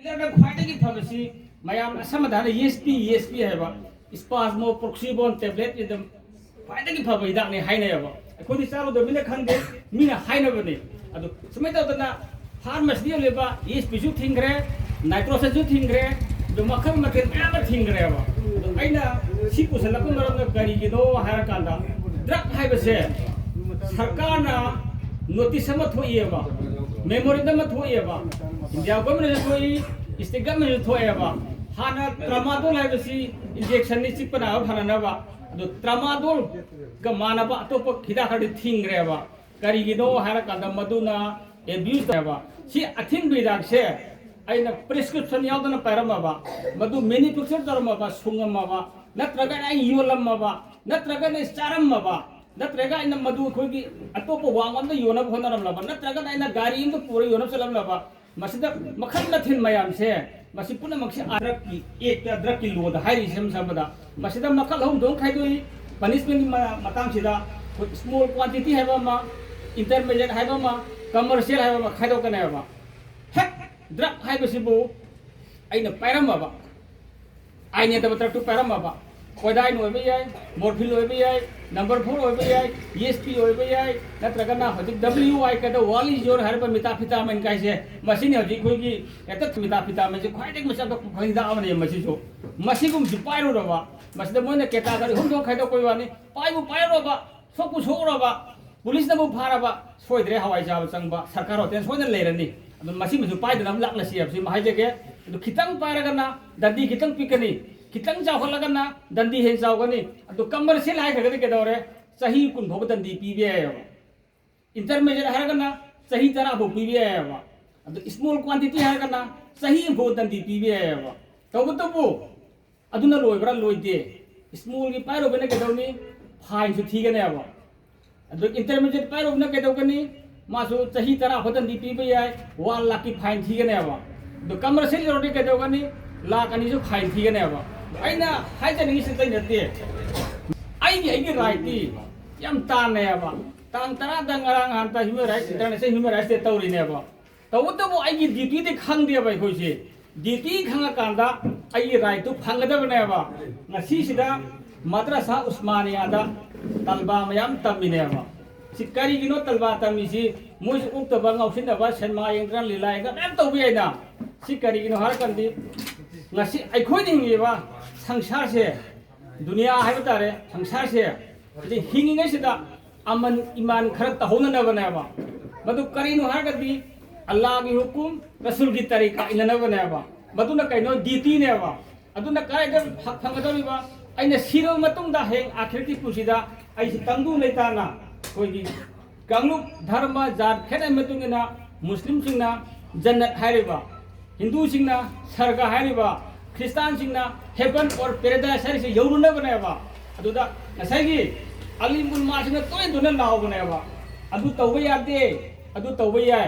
ख्वाई फबसी ma'am असमधान ESP है स्पाजमो प्रोक्सीबोन tablet ख्वाई फब हिदाने अखोदी चालूदबीने खंदे मीना हाइनबने अदु सुमै तौदना फार्मेसी लेबा ESP सु थिंग्रे नाइट्रोसन सु थिंग्रे दो मखल मखेल मैम थिंग्रे अइना सि पुसलक मरम करिगिनो हारा कांदा ड्रग हाइबसे सरकारना नोटिस अमा थोइएबा मेमोरेंडम थोइएबा इंडिया गवर्नमेंट थोइ स्टेट गवर्नमेंट थोइएबा हाना ट्रामाडोल हाइबसी इंजेक्शन नि चिपना फाननबा अदु ट्रामाडोल ग मानबा अतोप खिदा खडी थिंग्रेबा करिगिनो हारा कांदा मदुना एब्यूज तबा सि अथिंग बिदाक्से अइना प्रिस्क्रिप्शन यावदना पारमबा मदु मैन्युफैक्चर तरमबा सुंगमबा नत्रगा आई योलमबा नत्रगा ने चारमबा नत्रगा इन मधु खोगी अतोप वांगन योन होनरमलबा नत्रगा इन गाड़ी इन पूरे योन चलमलबा मसिदा मखन नथिन मयाम से मसि पुन मक्से आरक की एक ड्रग की लोद हाई सेम सबदा मसिदा मखल हम दों खाइदोई पनिशमेंट मतंग सिदा स्मॉल क्वांटिटी है मा इंटरमीडिएट है मा कमर्शियल है मा खाइदो कने बा हेक ड्रग है बसिबु आइना पाइरमबा आइने तब ड्रग टू पाइरमबा कोदाइन होइबे याय मोरफिन होइबे याय नंबर 4 होइबे याय ESP होइबे याय नत्रगना हजि WI कदा वाली जोर हरब मिताफिटामिन काइसे मसिनि हजि खोगी एत मिताफिटामिन जे ख्वाइदे मसा खैदा आमने मसि जो मसिगुम जुपाइरो रबा मसिदा मोने केटागरी हुमदो खाइदो कोइवानी पाइबु पाइरोबा सोकु सोरबा पुलिस नबु फारबा सोइद्रे हवाई जाब चंगबा सरकार होतेन सोइना लेरनी अदु मसि मजु पाइदना लाक्लसि हबसि माहाइजेगे अदु खितंग पाइरगना दंदी खितंग पिकनी खितंग जावलगना दंदी हे जावगनी अदु कमर्शियल हाइखगदि केदौरे सही कुन भोग दंदी पीबे इंटरमीडिएट हारगना सही तरा भोग पीबे अदु स्मॉल क्वांटिटी हारगना सही भोग दंदी पीबे तौबतबु अदुना लोइब्रा लोइदे स्मॉल की पाइरो बने केदौनी फाइन सु थीगने अब अदु इंटरमीडिएट पाइरो बने केदौगनी मासु सही तरा भोग दंदी पीबे 1 लाख की फाइन थीगने अब अदु कमर्शियल रोडे केदौगनी लाख अनि सु फाइन थीगने अब अइना हाइजनिंग से तै नते आइगी राइटी यम ताने अब तांग तरा दंगरांग हांता human rights international human rights दे तौरिने अब तौतबु आइगी ड्यूटी दे खंगदे बाय खोइसे ड्यूटी खंगा कांदा आइगी राइट तो फंगदबने अब ngasi sida madrasa usmaniya da talba mayam tamine अब सिकरी गिनो तलबा तमिसी मोज उक्तबा ngausin da senma yengran lilai ga em tौबि आइना सिकरी गिनो हार कंदी ngasi aikhoidingiba संसार से दुनिया है तारे संसार से हिंगिंग सिदा अमन ईमान खर तहौनबनेबा मधु करीनो हागदी अल्लाह की हुकुम रसूल की तरीका इननबनेबा मधुना कइनो ड्यूटी नेबा अदुना कायदर हक फंगदरिबा अइना सिरो मतुंगदा हेंग आखिर की पुसिदा अइसि तंगदु लेताना कोइगी कांगलुप धर्म जात खेने मतुंगना मुस्लिम सिंगना जन्नत हारिबा हिंदू सिंगना स्वर्ग हारिबा क्रिस्तान सिंगना हेवन और पैराडाइस हारिसे यौरुनबनेबा अदुदा नसाइगी अलिमुल मासिना तोय दुना लावबनेबा अदु तौबा यादे अदु तौबा याय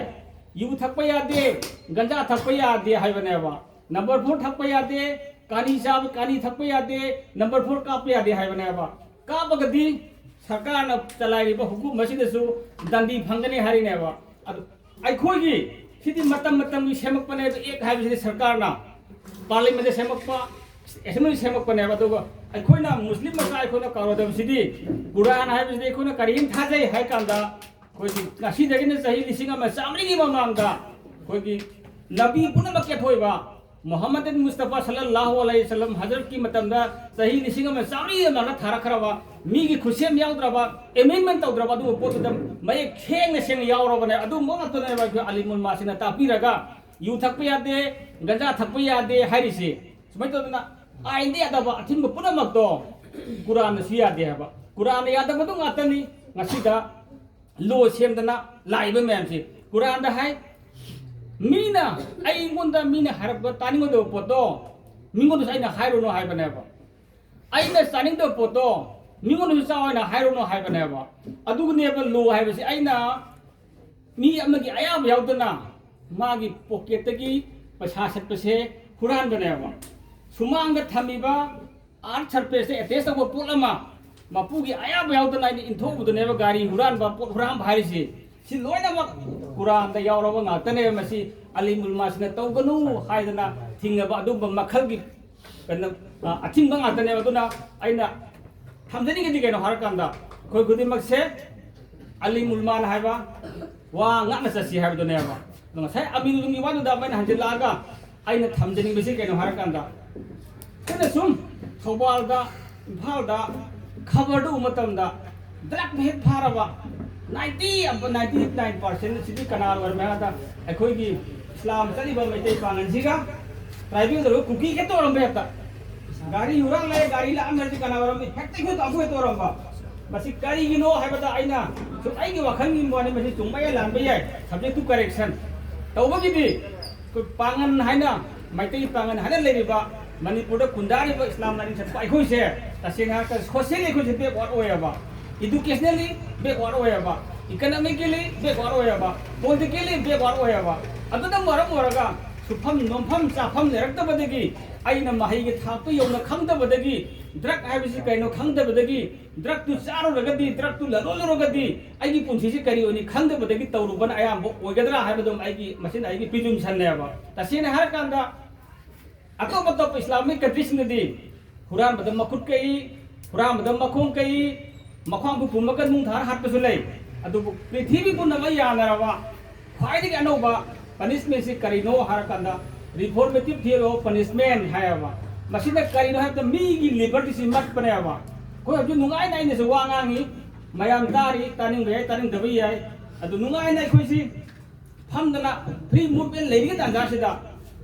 यू थकपा यादे गंजा थकपा यादे हाइबनेबा नंबर 4 थकपा यादे कानी साब कानी थकपा यादे नंबर 4 कापा यादे हाइबनेबा कापगदी सरकार न चलाइबा हुकुम मसिदसु दंदी फंगने हारिनेबा अदु आइखोगी सिदि मतम मतम की सेमकपने एक हाइबसिदि सरकार ना पार्लियामेंट सेमकपा एसेंबली सेमकपने बा तो अखोइना मुस्लिम मसा अखोइना कारोदम सिदि कुरान हाइबसिदि अखोइना करीम थाजै हाइ कांदा कोइदि नासिदगिने सही लिसिंग अमा चामरी की मांगदा कोइदि नबी पुनमक के थोइबा मोहम्मद मुस्तफा सल्लल्लाहु अलैहि वसल्लम हजरत की मतमदा सही लिसिंग अमा चामरी मांगना थारखरबा मी की खुशियम याउद्रबा एमेंडमेंट तौद्रबा दु पोतदम मय खेंग सेंग याउरबने अदु मोंगतने बा अलिमुल मासिना तापिरगा यू थकपा यादे गंजा थकपा यादे हारिसे सुमै तोदना आइने अदबा अथिंग पुनमक दो कुरान सु यादे हबा कुरान यादब दु ngатani ngasida लो सेमदना लाइबा मैमसे कुरान दा हाय मीना आइंगोंदा मीना हारबा तानिंगो पोतो मिंगोन साइना हाइरोनो हाइबनेबा आइना सानिंगदो पोतो मिंगोन साइना हाइरोनो हाइबनेबा अदुगनेबा लो हाइबसे आइना मी अमगी आयाब यावदना मागी पॉकेटगी पैसा सटपसे हुरान बनेबा सुमांग थमीबा आर सरपेसे एटेस तब पोलमा मपुगी आयाब यावदना इंथोबुदनेबा गाड़ी हुरान बा पोट हुराम भारिसे सि लोइनमक कुरान दा यावरबा ngakane masi alimul masina tawganu haidana thingaba adum makhalgi kana athing ngakane aduna aina thamjani gi digeno harakanda koi gudi makse alimul man haiba wa ngakna sasi haibdone ba ngasai aminungi wanu da main hanjelaga aina thamjani bisi keno harakanda kana sum thobal da imphal da khabar du matam da drak me pharaba 99% city कनाल वर में आता अखोई की इस्लाम चली बा में ते Pangan सिगा driving तो cookie के तोरम बे आता गाड़ी उरंग ले गाड़ी ला अंदर कनाल वर में हेक्टिक हो ताफु तोरम बा मसी गाड़ी गिनो है बता आइना सो आई के वखन गिन बने मसी तुंबा या लान बे याय सब्जेक्ट टू करेक्शन तौबा की दी को पांगन हाइना मैते पांगन हाने ले रिबा मणिपुर कुंदारी बा इस्लाम नारी से पाइखोई से तसेंगा का सोशल इको से बे और ओयाबा educationally backward oyaba economically backward oyaba politically backward oyaba aduna maram oraga sufam nompham chafam lerakta badagi aina mahai ge thaptu yona khangda badagi drug habisi kaino khangda badagi drug tu charo ragadi drug tu lalolo ragadi aigi punsi si kari oni khangda badagi tawruban ayam oigadra habadum aigi masin aigi pijum sanneaba tasina har kanda atop atop islamic countries ngadi huran badam makut kai huran badam makhong kai मखों को पुमक नुंथार हाथ पे सुले अदुबु पृथ्वी Poonam यानरवा ख्वाइदि अनौबा punishment से करिनो हारकंदा reformative theory of punishment Hyva मसिदा करिनो हात मीगी liberty से मत पनेवा कोई अजु नुंगाई नाइ ने वांगांगी मयाम तारी तानिंग दबई याय अदु नुंगाई नाइ खोइसि फमदना फ्री मूवमेंट लेगी तांगासिदा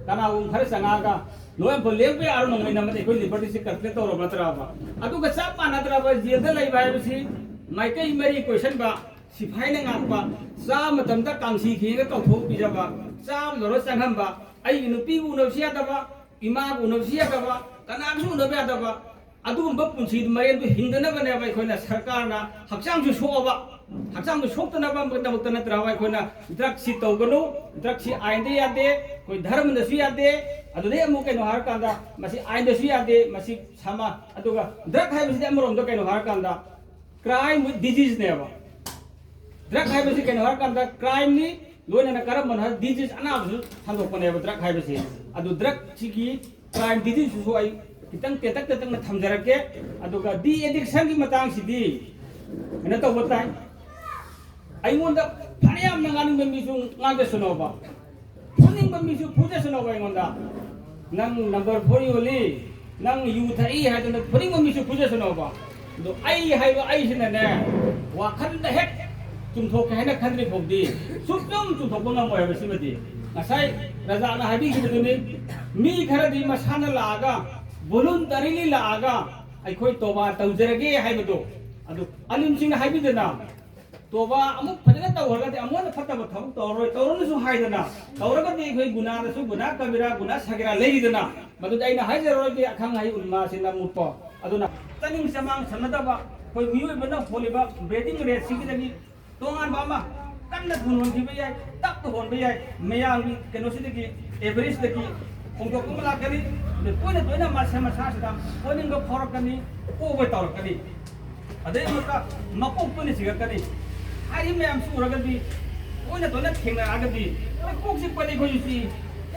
kana ung khare sangaga loem po lebe aru nong ina mate koi liberty se karte to ro matraba adu ga chap panatra ba jeda lai bai si mai kai mari question ba sifai na ngak ba sa matam ta kangsi khi ga to thok pi ba sa lo sangham ba ai nu pi u no sia da ba ima u no sia da ba kana su no ba da ba adu ba punsi mai du hingdana ba ne bai khoi na sarkar na hakchang ju so ba hakchang ju sok na ba mukta na tra bai khoi na drug si to ganu drug si ainde ya de कोई धर्म नसी यादे अदुदे अमु केनो हार कांदा मसी आइन दसी यादे मसी सामा अदुगा ड्रग है बसी अमरोम दो केनो हार कांदा क्राइम विद डिजीज ने अब ड्रग है बसी केनो हार कांदा क्राइम नि लोने न करम मन डिजीज अना बसु थांदो पने अब ड्रग है बसी अदु ड्रग सिकी क्राइम डिजीज सु आई कितंग तेतक न थमजरके अदुगा डी एडिक्शन की मतांग सिदी न तो बताय आइमोंदा फानियाम नंगानु मेमिसु ngang सुनोबा Puning bamisu puja suno ba ngonda nang number 4 yoli nang youth ai ha to puning bamisu puja suno ba do ai hai ba ai sina ne wa khan da hek tum thok hai na khan ri phok di suktum tum thok na mo ba simati asai raja na habi ki du ni mi khara di masana la aga voluntarily la aga ai khoi toba tawjerage hai ba do adu alim sing na habi de na तोबा अमुक फजना तौरगदि अमोन फतब थबक तौरय तौरनसु हायदना तौरगदि खै गुनानसु गुना कबिरा गुना सगिरा लेरिदना मदु दैना हायजरोगे अखंग हाय उन्मा सिना मुपो अदुना तनिंग समang सनदबा खै मियोय बना होलिबा braiding rate सिगिदनि तोंगान बामा कन्ना गुनवन दिबे याय तक तो होन बे याय मयांग केनोसिदि एवरेज दि ओंगो कुमला कनि तोयना तोयना मासे मसासदा होनिंग गो फरकनि ओबे तौरकनि अदे मका मकोक तुनि सिगकनि आई मैं हम सूर अगर भी कोई ना तो ना खेलना अगर भी कोई से पढ़े कोई सी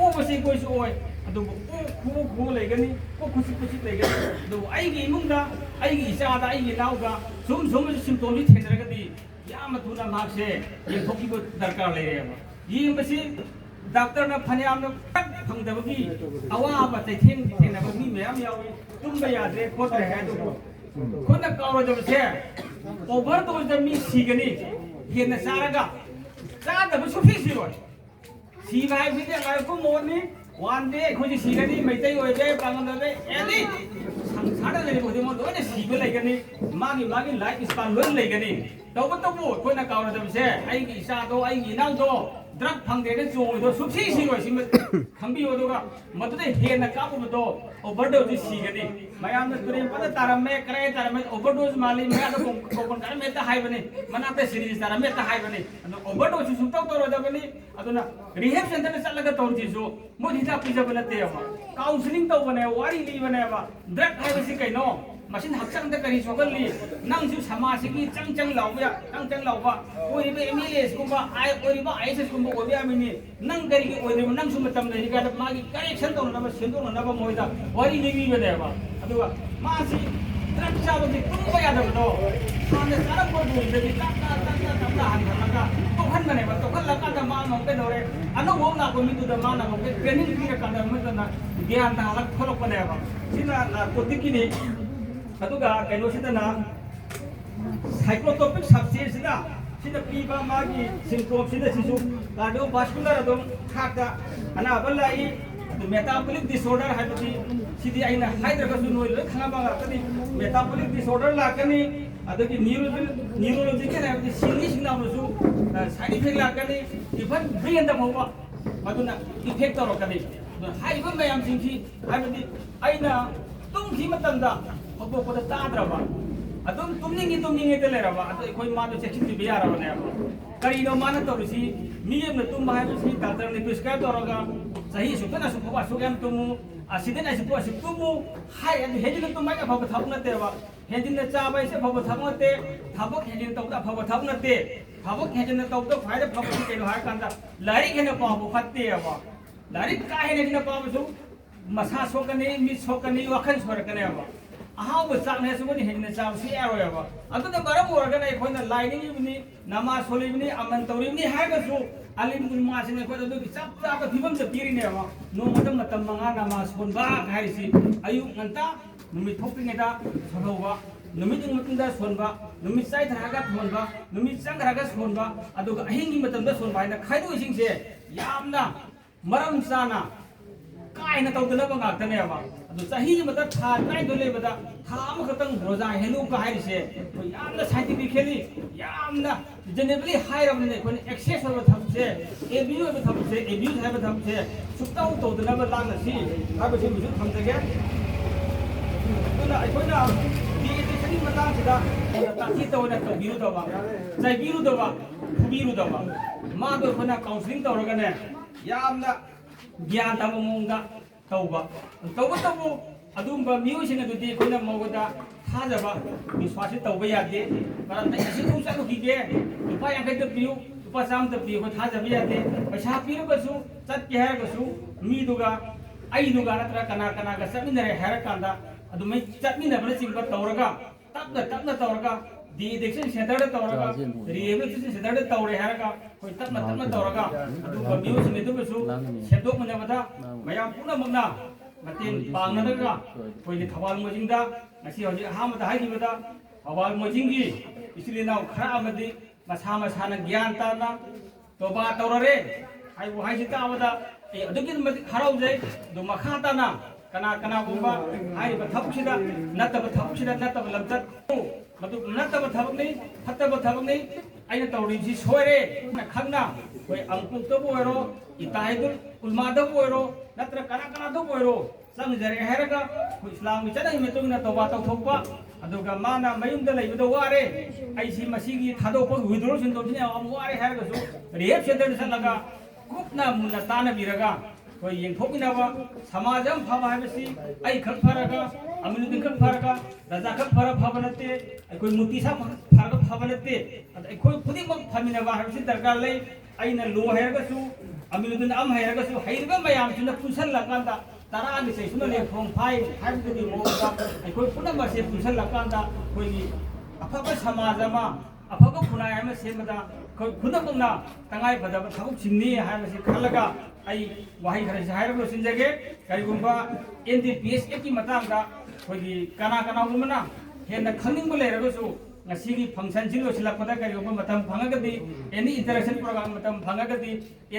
ओ बसे कोई से ओए अदो ओ खू लेगनी ओ खुशी लेगनी अदो आई की मुंगा आई की इसादा आई की नाउगा सुम सिम्टोम भी थे रगदी या मथुना मार्क से ये थोकी को दरकार ले रहे हैं ये बसे डॉक्टर ना फनियाम ना फंगदबगी अवाब तैथेंग ना बगी मैम यावी तुम बे यादरे खोत रहे तो कोन ना कारो जब से ओवर डोज द मी सीगनी हेन सारगा चादब सुफी सिरोय सी भाई बिदे लाइफ को मोनी वन डे खोजि सीगनी मैतै ओइबे बांगनबे एनी संसार ले बोदि मो दोने सीबे लाइगनी मागी लाइफ स्पान लोन लाइगनी तब तब कोना कावना जबसे आई की इसा दो आई की नाव दो ड्रग फंगदे ने जोंग दो सुफी सिरोय सिम खंबियो दोगा मदुदे हेन काबो दो ओवरडोज सीगनी मयाम ने तुरे पद तारमे करे तारमे ओवरडोज माली मे अदो कोन करे मेता हाइबने मनाते सीरीज तारमे ता हाइबने अदो ओवरडोज सुतौ तोरो दबनी अदुना रिहेब सेंटर में चलगा तौर जिसो मो हिसाब पिजा बनते अमा काउंसलिंग तो बने वारी ली बने अमा ड्रग हाइबसी कैनो मशीन हक्चंग द करी सोगली नंग सु समाज की चंग लाउबा चंग लाउबा ओरिबे एमएलएस कुबा आई ओरिबा आईएसएस कुबा ओबिया मिनी नंग करी की ओरिबे नंग सु मतम दे का मागी करेक्शन तो नबा सेंदो नबा मोइदा वारी लिबी बदेबा अदुगा मासी ट्रक चाबदि तुंबा यादबदो सामने सारा बोल दे तक हनका तो हन बनेबा तो खन लका द मा नोके दोरे अनु वो ना को मितु द मा ना को ट्रेनिंग की का द मतना ज्ञान दा हलक थोलक बनेबा सिना ना कोतिकिनी अदुगा कैनो सिदना साइक्लोटॉपिक सब्सटेंस सिदा सिदा पीबा मागी सिम्पटम सिदा सिसु कार्डियोवास्कुलर अदम खाका अना बलाई मेटाबॉलिक डिसऑर्डर हाइबती सिदी आइना हाइड्रगसु नोइ ल खाबा गातनी मेटाबॉलिक डिसऑर्डर लाकनी अदगी न्यूरोलॉजिकल हाइबती सिंगि सिंगनावसु साइड इफेक्ट लाकनी इवन ब्रेन द भोबा मदुना इफेक्ट तोरकनी हाइबा मयाम सिंगि हाइबती आइना तुमखि मतंदा होबोपदा ताद्रबा अदुम तुमनिंगे ते लेरबा अदो कोई मानो सेक्शन बि यारबने करिनो माना तोरसी मियम तुम हाइबसी डॉक्टर ने प्रिस्क्राइब तोरगा सही सुतना सुखबा सुगम तुमु असिदन असि पोसि तुमु हाय अदु हेजिन तुम माइका भब थाबनतेबा हेजिन चाबा से भब थाबनते थाबक हेजिन तौदा भब थाबनते थाबक हेजिन तौदा फायदा भब केनो हार कांदा लारी केनो पाबो फत्ते अबा लारी का हेजिन पाबो सु मसा सोकने मि सोकने वखन सोरकने अबा अहाव चाने सुबनि हेजिन चाब सि एरोयबा अदु द बरम ओरगना एखोइना लाइनिंगनि नमा सोलिबनि अमन तौरिबनि हायगसु अलिम मासिने को दु चप चप फिबम से पिरिने अबा नो मतम मंगा नमा सोनबा हारिसि अयु nganta नुमि थोपिङेदा सोनौबा नुमि दिंमतुंदा सोनबा नुमि चाइ थरागा सोनबा नुमि चंगरागा सोनबा अदुगा अहिंगी मतमदा सोनबा हाइना खाइदो इसिंगसे यामना मरम चाना कायना तौदनबा गाक्तने अबा अदु चाहि मत था नाइ दोलेबदा था अमखतंग रोजा हेलु का हारिसे यामना साइंटिफिकली यामना जेनेरली हाइरबने कोन एक्सेस होबा थमसे एब्यू होबा थमसे एब्यूज होबा थमसे सुक्ताउ तौदनबा लांगसी हाबसे मुजु थमजगे दुना अइखोना डिएडिक्सनि मतांगसिदा ताकि तौना तौबिरुदबा जायबिरुदबा फुबिरुदबा मादो कोना काउंसलिंग तौरगने यामना ज्ञान तब मोंगा तौबा तौबो अदुंबा मियोसिन अदुदि कोना मौगदा थाजबा विश्वास तौबा यादे कारण तैसि उसानु किगे रुपा यांखै पियु रुपा चाम त पियु थाजबा यादे पैसा पिरबसु चटके हारगसु मीदुगा आइदुगा नत्रा कना कना गा चमिनरे हारकांदा अदुमै चटमिनबने चिंबा तौरगा तपना तौरगा दी एडिक्शन सेंटर तौरगा रिहेबिलिटेशन सेंटर तौरे हारगा कोई तपना तौरगा अदुगा मियोसिन दुबसु सेदोक मनबदा मयाम पुना मगना मतें पांगनगा कोई Thoubal मोजिंगदा ngasi hoji ahamada haibada awal mojingi isli naw khara amadi masa masa na gyan ta na toba torare hai bu hai sita amada e adukin harau jai do makha ta na kana gumba hai ba thap sida natta ba thap sida natta ba lamtat madu natta ba thap nei hatta ba thap nei aina tawri ji soire na khangna koi angpuk to boiro itaidul ulma da boiro natra kana do boiro sang jare heraga islam mi chana mi tungna toba taw thokpa aduga mana mayum da leibdo ware ai si masigi thado ko withdraw sin do ni am ware heraga su rehab center salaga kupna munna tana biraga koi yeng thokina ba samajam phaba habisi ai khak pharaga aminu din khak pharaga raja khak phara phabanate ai koi muti sa pharaga phabanate ai koi khudi mak phamina ba habisi darkar lei aina lo heraga su aminu din am heraga su hairba mayam suna pusal laganda तारा नि से सुन ले phone five HYBE दि Moga ai koi puna ma se pusan lakanda koi ni afaba समाज मा afaba खुनाय ama se mada koi khuna bungna tangai bada thaguk chimni hai ma se khalaga ai wahi khare se hairab lo sinjage kari gumba NDPS ki matang da koi ni kana gumna henna khangning bole ragosu ngasigi function jing lo silakpada kari gumba matam phangagadi any interaction program matam phangagadi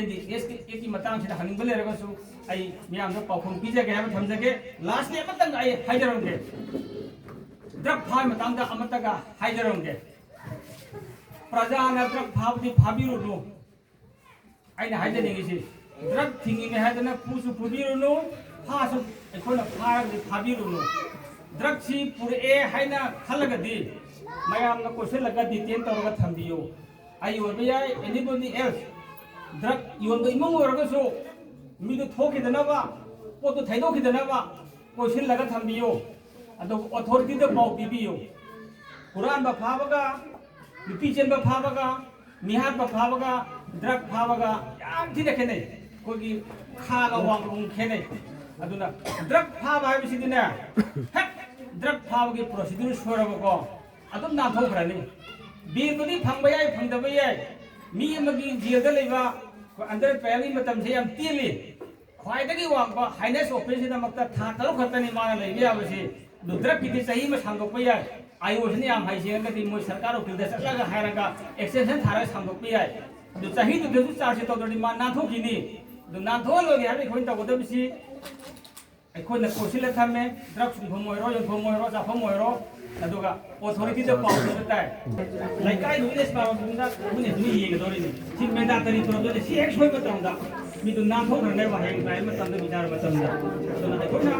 NDPS ki matang sida hangning bole ragosu ai miyam da pakhum pijage ha thamjage last ne matang ai haijaronge drug phai matang da amataga haijaronge prajana drug bhavdi bhabiru no ai na haijaningi si drug thingi me hadana pusu pubiru no phasu ekona pharag bhabiru no drug si pure haina khalagadi mayam na question laga detain tawraga thambiyo ai orbiyai anybody else drug yonda imong oraga so midu thoki danaba poto thaido ki danaba question laga thambiyo अदो authority द पाउ पीबियो कुरान बा फाबगा नुपी chain बा फाबगा मिहात बा फाबगा drug फाबगा याम थिने खेने कोगी खागा वांग खेने अदुना drug फाबा हाइबिसिदिना हेक drug फाबगी procedure सोरबको अदुम नाथोखरानि बेलबदी फंगबा याय फंगदबा याय मी अमगी जेलदा लेबा अंडर ट्रायलगी मतम से याम तेली ख्वाइदगी वांगबा हाइनेस ऑफिस दमकता था तरो खतनी माना लेबे याबसे ड्रग की सही में सांगदोकबा याय आयोजन याम हाइसेंगदी मोय सरकार ओकिलदा चलगा हायरगा एक्सटेंशन थारा सांगदोकबा याय दु चाही दु दु चार्ज तोदडी मा नाथोकिनी दु नाथोलोगे हाबे खोइन तगदबसी अखोन कोसिल थमे ड्रग सुंफमोयरो यंफमोयरो जाफमोयरो अदुगा ऑथोरिटी द पाउ दताय लाइकाय नुनेस पाउ दुंदा मुने दुनि येगदोरिनि सिन मेंडाटरी प्रोजेक्ट सी एक्स होय मतमदा मी दु नाम थोक रने वाहे बाय मतमदा विचार मतमदा अदुना अखोना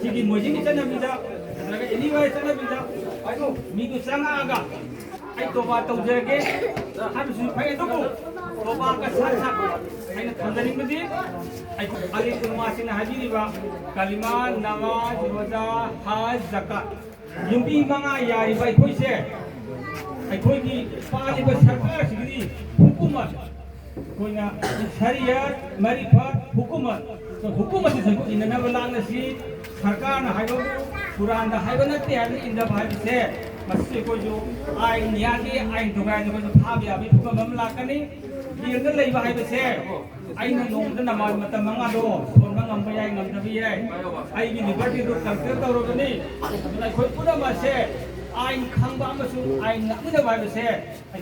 सिगी मोजिंग चना बिदा अदुगा एनी वाय चना बिदा आइको मी दु संगागा आई तोबा तौजरगे हाबिसु फाय दुगु तोबा का साथ साथ आइना थंजरिंगदि आइको आली कुमासिना हाजिरिबा कलिमा नमाज रोजा हज ज़कात युम्बी मंगा यारिबा अखोइसे अखोइगी पालिबा सरकार सिगि हुकुमत कोइना शरियत मारिफत हुकुमत तो हुकुमत से इननब लांगनसी सरकार ना हाइबो कुरान दा हाइबो नते हाबि इंदा भाइसे मस्से को जो आइन यागे आइन दुगाय को जो फाब याबि हुकुम हम लाकनी बिरद लेबा हाइबसे आइन नोंद नमाज मत मंगा दो सोन मंगम बयाय ngam याय आइगी लिबर्टी दो कंट्रोल तौरगनी अदुना खोइ पुना मासे आइन खंबा अमसु आइन नमदा बाइबसे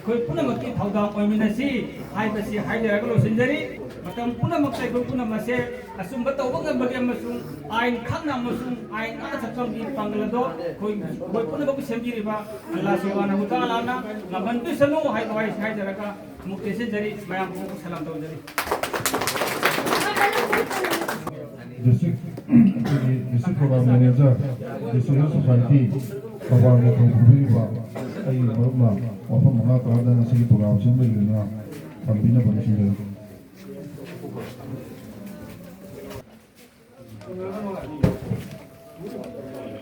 खोइ पुना मकी थौदा ओइमिनसी हाइबसी हाइदरग लोसिनजरी मतम पुना मक्सै खोइ पुना मासे असुम बतौब ngambagi अमसु आइन खंना अमसु आइन अ सत्संगी पंगलदो खोइ पुना बकु सेमगिरिबा अल्लाह सुब्हानहु तआला ना ngabन बिसनो हाइदवाइ हाइदरगा मुक्तिसे जरी मयाम को सलाम तौजरी District Program Manager, District Society, Kawan Kubiba, ay marumna, wafang mga kada na sige program siyempre yun na pambina ba siya.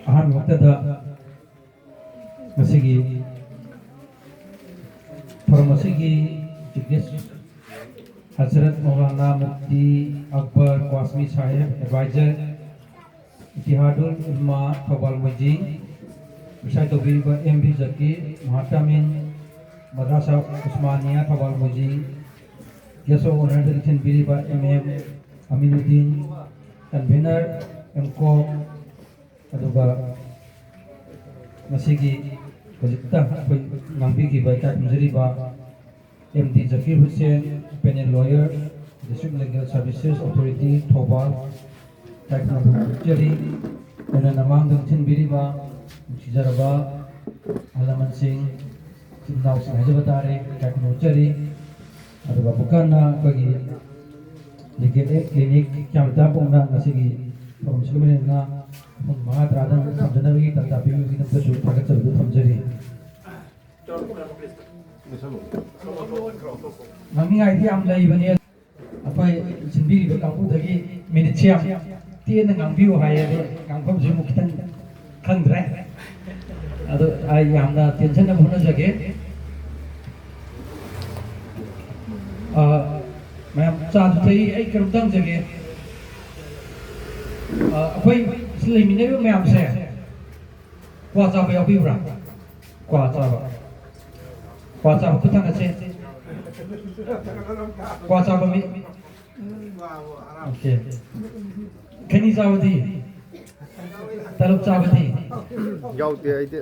Ahan waktada masigi farmasigi jignes Hazrat Maulana Mufti Akbar Qasmi Sahib Advisor Ittihadul Ulama Thawbal Muji Bisai Tobiriba MB Zakir Mahatamin Madrasa Usmania Thawbal Muji Yaso Honorable Biriba MM Aminuddin Convener MCO aduga masigi hojikta koi ngambi ba ta mjeriba MD Zakir Hussain panel lawyer District Legal Services Authority Thobal Jari dan namang dengtin biriba sijaraba Alaman Singh Sinau Singh Jabatare Jari aduga bukanna bagi legal clinic kyamta pongna masigi pamsulumen na mga tradang samjanawi tatapi yung kinamtasyo tagat sa luto samjari. Nanging idea ang lahi baniya apay sindiri ba kapu dagi minitsiyam tiyan ng ang view hayari ang pamsimu kitang kandre ado ay amna tension na muna jage mayam sa tayo ay karutang jage apay sila minero mayam sa kuasa ba yaw bibra kuasa kutang kasi kuasa ba mi okay kani zawadi talab zawadi yaw ti ai de